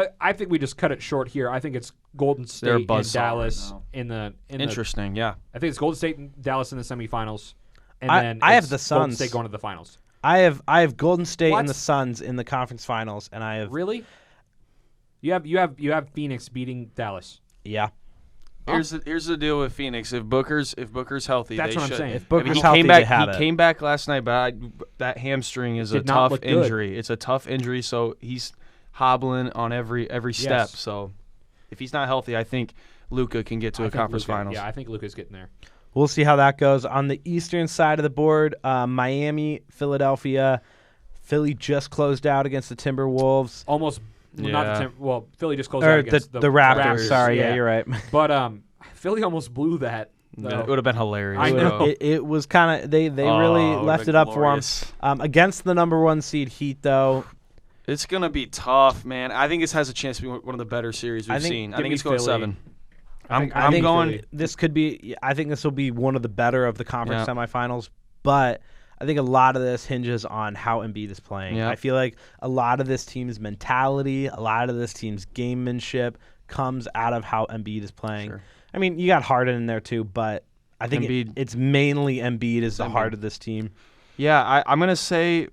we just cut it short here. I think it's Golden They're State and buzzsaw Dallas right in the Interesting, yeah. I think it's Golden State and Dallas in the semifinals, and I then have it's the Golden Suns. State going to the finals. I have Golden State What? and the Suns in the conference finals, and I have Really? You have Phoenix beating Dallas. yeah. Here's the deal with Phoenix. If Booker's healthy, That's they what I'm should. saying. If Booker's he healthy, came back. they have He it. came back last night, but that hamstring is a Did not tough look good. injury. It's a tough injury, so he's hobbling on every step. Yes. So if he's not healthy, I think Luka can get to I a think conference Luka- finals. Yeah, I think Luka's getting there. We'll see how that goes. On the eastern side of the board, Miami, Philadelphia. Philly just closed out against the Timberwolves. Almost not Yeah. Philly just closed Or out against the Raptors. Sorry, yeah. you're right. But Philly almost blew that. though. It would have been hilarious. I know. though. It was kind of they Oh, really it would've left been it up glorious. for them. Against the number 1 seed Heat, though. It's gonna be tough, man. I think this has a chance to be one of the better series we've seen. I give think me it's going Philly. 7. I think I'm going. Philly. This could be. I think this will be one of the better of the conference Yeah. semifinals. But I think a lot of this hinges on how Embiid is playing. Yeah. I feel like a lot of this team's mentality, a lot of this team's gamemanship comes out of how Embiid is playing. Sure. I mean, you got Harden in there too, but I think Embiid. it's mainly Embiid is the Embiid. heart of this team. Yeah, I'm gonna say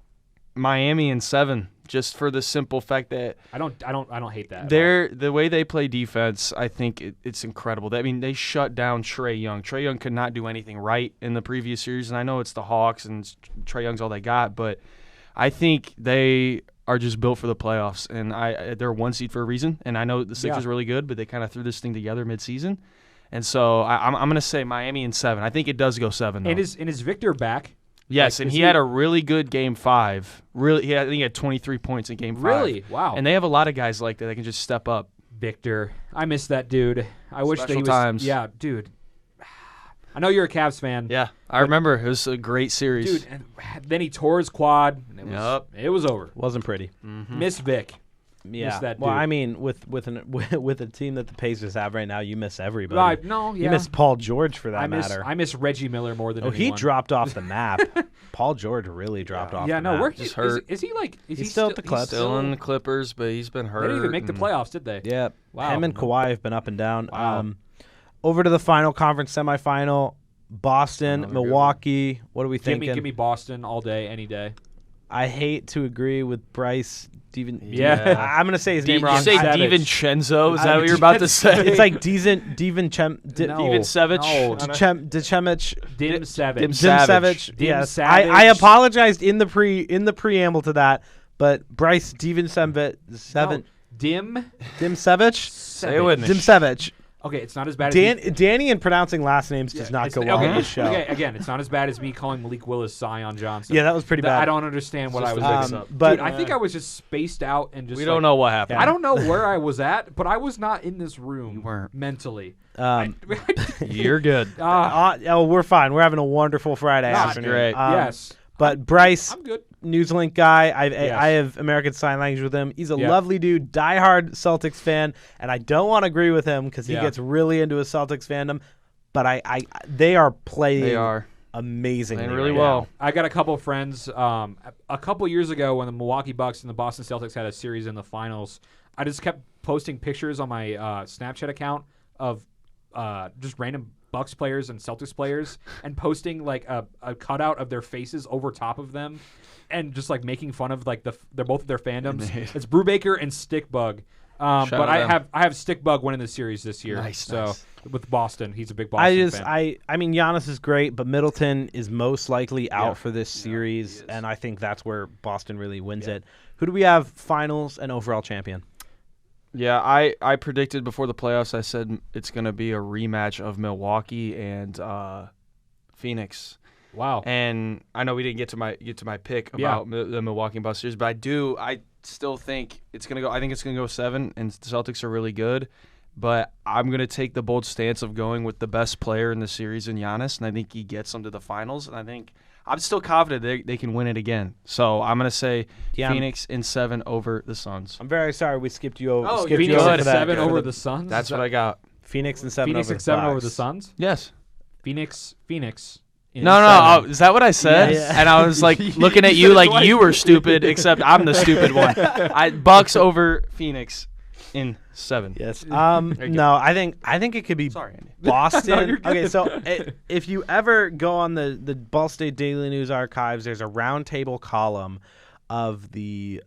Miami in 7, just for the simple fact that I don't hate that. at all. the way they play defense, I think it's incredible. They shut down Trae Young. Trae Young could not do anything right in the previous series, and I know it's the Hawks and Trae Young's all they got, but I think they are just built for the playoffs, and they're 1 seed for a reason. And I know the Sixers are really good, but they kind of threw this thing together midseason, and so I'm gonna say Miami in 7. I think it does go 7. Though. And is Victor back? Yes, Like, and is he had a really good Game 5. I think he had 23 points in Game 5. Really? Wow. And they have a lot of guys like that can just step up. Victor, I miss that dude. I wish that he Special was. times. Yeah, dude. I know you're a Cavs fan. Yeah, I remember. It was a great series. Dude. And then he tore his quad. And Yup. it was over. Wasn't pretty. Miss Vic. Miss that well, dude. I mean, with a team that the Pacers have right now, you miss everybody. No, yeah. You miss Paul George for that matter. I miss Reggie Miller more than he anyone. dropped off the map. Paul George really dropped off. Yeah, the no, map. where Just hurt. is he like? Is he He's still at the Clips. Still in the Clippers, but he's been hurt. They didn't even make the and- playoffs, did they? Yeah, Wow. him and Kawhi have been up and down. Wow. Over to the final conference semifinal: Boston, Another good Milwaukee. What are we thinking? Give me Boston all day, any day. I hate to agree with Bryce. Yeah. I'm gonna say his name You wrong. say Savage. DiVincenzo? Is that what you're about to say? It's like Divan No. DiVincevic? No. Decemich. Dim Savage. Dim Dim Savage. Savage. Dim Yes, Savage. I apologized in the preamble to that, but Bryce Dim No. Dim Savage. Say it with me. Dim Savage. Okay, it's not as bad as Danny and pronouncing last names does not it's- go well okay, on this show. Okay, again, it's not as bad as me calling Malik Willis Zion Johnson. Yeah, that was pretty bad. I don't understand what I just was a doing. mix-up. But Dude, I think I was just spaced out and just We don't know what happened. I don't know where I was at, but I was not in this room You weren't. mentally. You're good. We're fine. We're having a wonderful Friday That's afternoon. great. Yes. But Bryce, I'm good. Newslink guy, Yes. I have American Sign Language with him. He's a Yeah. lovely dude, diehard Celtics fan, and I don't want to agree with him because he Yeah. gets really into his Celtics fandom. But they are playing They are. amazingly Playing really right well. now. I got a couple of friends. A couple years ago, when the Milwaukee Bucks and the Boston Celtics had a series in the finals, I just kept posting pictures on my Snapchat account of just random Bucks players and Celtics players, and posting like a cutout of their faces over top of them, and just like making fun of like they're both of their fandoms. It's Brubaker and Stickbug. But out I them. have Stickbug winning the series this year. Nice, So nice. with Boston, he's a big Boston fan. I mean, Giannis is great, but Middleton is most likely out Yeah. for this series, and I think that's where Boston really wins it. Who do we have finals and overall champion? Yeah, I predicted before the playoffs. I said it's going to be a rematch of Milwaukee and Phoenix. Wow. And I know we didn't get to my pick about the Milwaukee Bucks series, but I still think it's going to go. I think it's going to go 7, and the Celtics are really good. But I'm going to take the bold stance of going with the best player in the series in Giannis, and I think he gets them to the finals. And I think I'm still confident they can win it again. So I'm going to say Phoenix in 7 over the Suns. I'm very sorry we skipped you over. Oh, skipped Phoenix you over at for that. 7 over the Suns? That's what I got. Phoenix and 7 Phoenix over at the 7 over Bucks. the Suns? Yes. Phoenix. In No, 7. is that what I said? Yeah. And I was like looking at You you said it like twice. you were stupid, except I'm the stupid one. Bucks over Phoenix in 7. Yes. you No, I think it could be Sorry, Andy. Boston. No, you're good. Okay, so if you ever go on the Ball State Daily News archives, there's a roundtable column of the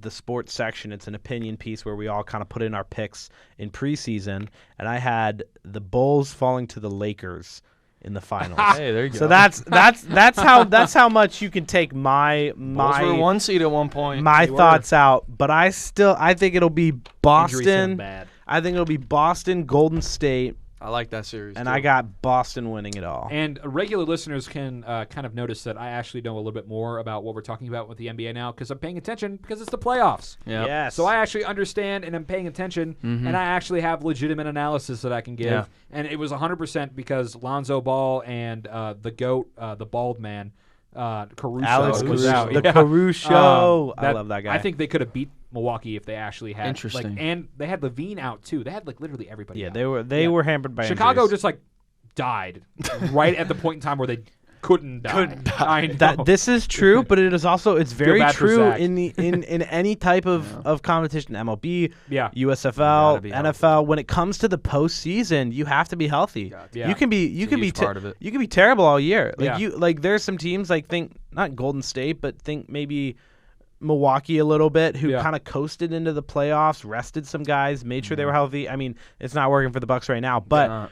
sports section. It's an opinion piece where we all kind of put in our picks in preseason, and I had the Bulls falling to the Lakers in the finals. Hey, there you go. So that's how much you can take my Bulls were 1 seed at one point. my They were. thoughts out, but I think it'll be Injuries hit 'em Boston. bad. I think it'll be Boston, Golden State, I like that series. and too. I got Boston winning it all. And regular listeners can kind of notice that I actually know a little bit more about what we're talking about with the NBA now because I'm paying attention because it's the playoffs. Yep. Yes. So I actually understand and I'm paying attention, and I actually have legitimate analysis that I can give. Yeah. And it was 100% because Lonzo Ball and the GOAT, the bald man, Caruso, Alex was Caruso. out. The Yeah. Caruso. I love that guy. I think they could have beat Milwaukee if they actually had. Interesting. And they had Levine out too. They had literally everybody. Yeah, out. they were hampered by Chicago injuries. just died right at the point in time where they couldn't die. I know. That this is true, but it's very bad for true Zach. in any type of competition, MLB, Yeah. USFL, gotta be NFL. When it comes to the postseason, you have to be healthy. Yeah. You can be huge part of it. you can be terrible all year. Yeah. There's some teams think not Golden State, but think maybe Milwaukee a little bit, who Yeah. kind of coasted into the playoffs, rested some guys, made sure they were healthy. I mean, it's not working for the Bucks right now, but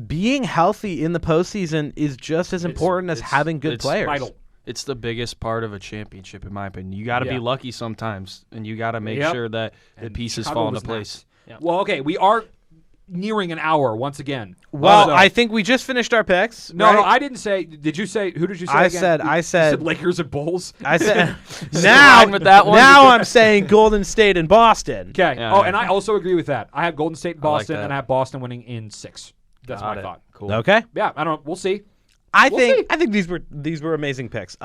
being healthy in the postseason is just as important as having good players. Vital. It's the biggest part of a championship, in my opinion. You got to Yeah. be lucky sometimes, and you got to make Yep. sure that the And pieces Chicago fall into was place. not. Well, okay, we are nearing an hour once again. Well, So- I think we just finished our picks. no, right? I didn't say. Did you say? Who did you say? I again? said- You said- Lakers and Bulls. I said now with that one. Now I'm saying Golden State and Boston. Okay. Yeah, Oh, yeah. and I also agree with that. I have Golden State, and I like Boston, that. and I have Boston winning in 6. That's Got my it. thought. Cool. Okay. Yeah, I don't know. We'll see. I We'll think see. I think these were amazing picks.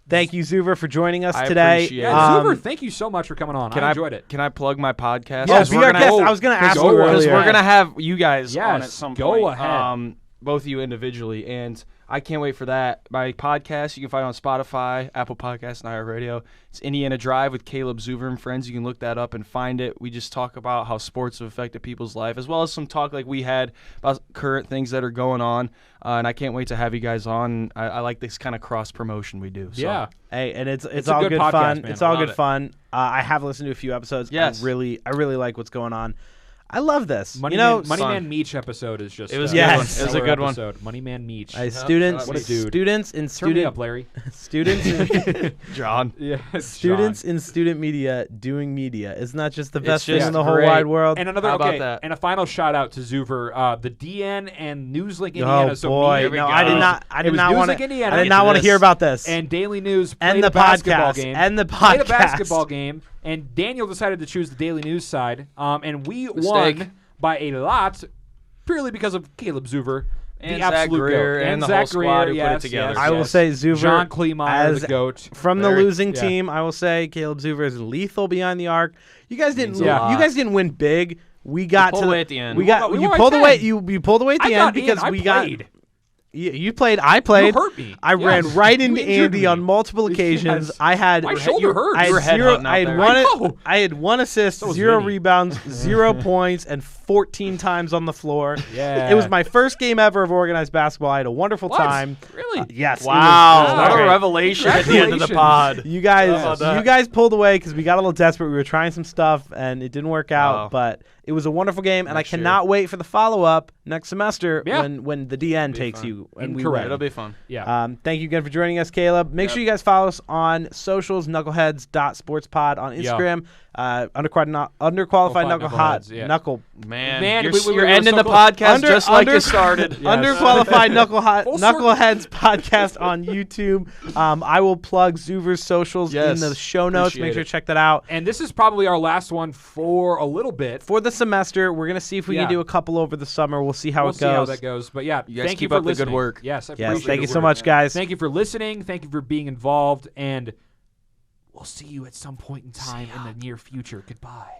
Thank you, Zuver, for joining us I today. appreciate it. Yeah, Zuver, thank you so much for coming on. I enjoyed it. Can I plug my podcast? Yes, be our guest. I was going to ask you because earlier. we're gonna have you guys on Yes, at some go point. ahead. Both of you individually, and I can't wait for that. My podcast you can find on Spotify, Apple Podcasts, and iHeartRadio. It's Indiana Drive with Caleb Zuver and Friends. You can look that up and find it. We just talk about how sports have affected people's life, as well as some talk like we had about current things that are going on. And I can't wait to have you guys on. I like this kind of cross promotion we do. So. Yeah. Hey, and it's a all good good podcast, fun. man. It's all Love good it. fun. I have listened to a few episodes. Yes. I really like what's going on. I love this. Money fun. Man Meach episode is just. It was a good one. It was a good one. Episode. Money Man Meach. Students, What a dude. students in Turn me up, student Larry. students John. Yeah. students in student media doing media. Isn't that just the It's best thing just in the whole great. wide world? And another How about okay, that? and a final shout out to Zuver, the DN and Newslink Indiana. Oh so boy, Here we no, go. I did not. It was want Newsweek, Indiana. I did Get not to want to this. hear about this. and Daily News played And the a basketball podcast. game. And the Played a podcast. basketball game, and Daniel decided to choose the Daily News side, and we Mistake. won by a lot, purely because of Caleb Zuver, And the Zach absolute Greer goat. and the Zach whole squad Greer, who put it yes, together. yes, I will yes. say Zuver John Kleemeyer, as the goat. from the Very- losing yeah. team. I will say Caleb Zuver is lethal behind the arc. You guys didn't. Means a lot. You guys didn't win big. We got pulled to away at the end. We got. We you won by pulled 10. away. You pulled away at the I end got because in. we I got. played. You played. I played. You hurt me. I Yes. ran right You into injured Andy me. on multiple occasions. Yes. I had My shoulder hurt. I You were had zero. headhunting out I had there. one. I know. I had one assist, So was 0 Vinny. rebounds, 0 points, and 14 times on the floor. Yeah. It was my first game ever of organized basketball. I had a wonderful What? time. Really? Yes. it Wow, was what Okay. a revelation at the end of the pod. You guys, about that? you guys pulled away because we got a little desperate. We were trying some stuff and it didn't work out, Wow. but it was a wonderful game, and I Next year. cannot wait for the follow up next semester Yeah. when the DN Be takes fun. you and we Correct. win. It'll be fun. Yeah. Thank you again for joining us, Caleb. Make sure you guys follow us on socials, knuckleheads.sportspod on Yeah. Instagram, underqualified Knuckleheads, yeah. knuckle. Man, we you're were ending so the close. podcast just like you started. Underqualified Full circle. Knuckleheads podcast on YouTube. I will plug Zuver's socials Yes. in the show notes. Appreciate Make sure it. to check that out. And this is probably our last one for a little bit. For the semester, we're going to see if we Yeah. can do a couple over the summer. We'll see how We'll it see how goes. that goes. But yeah, You guys thank you keep for up the good listening. work. Yes, I Yes, appreciate thank you the so work. much, guys. Thank you for listening. Thank you for being involved. And we'll see you at some point in time in the near future. Goodbye.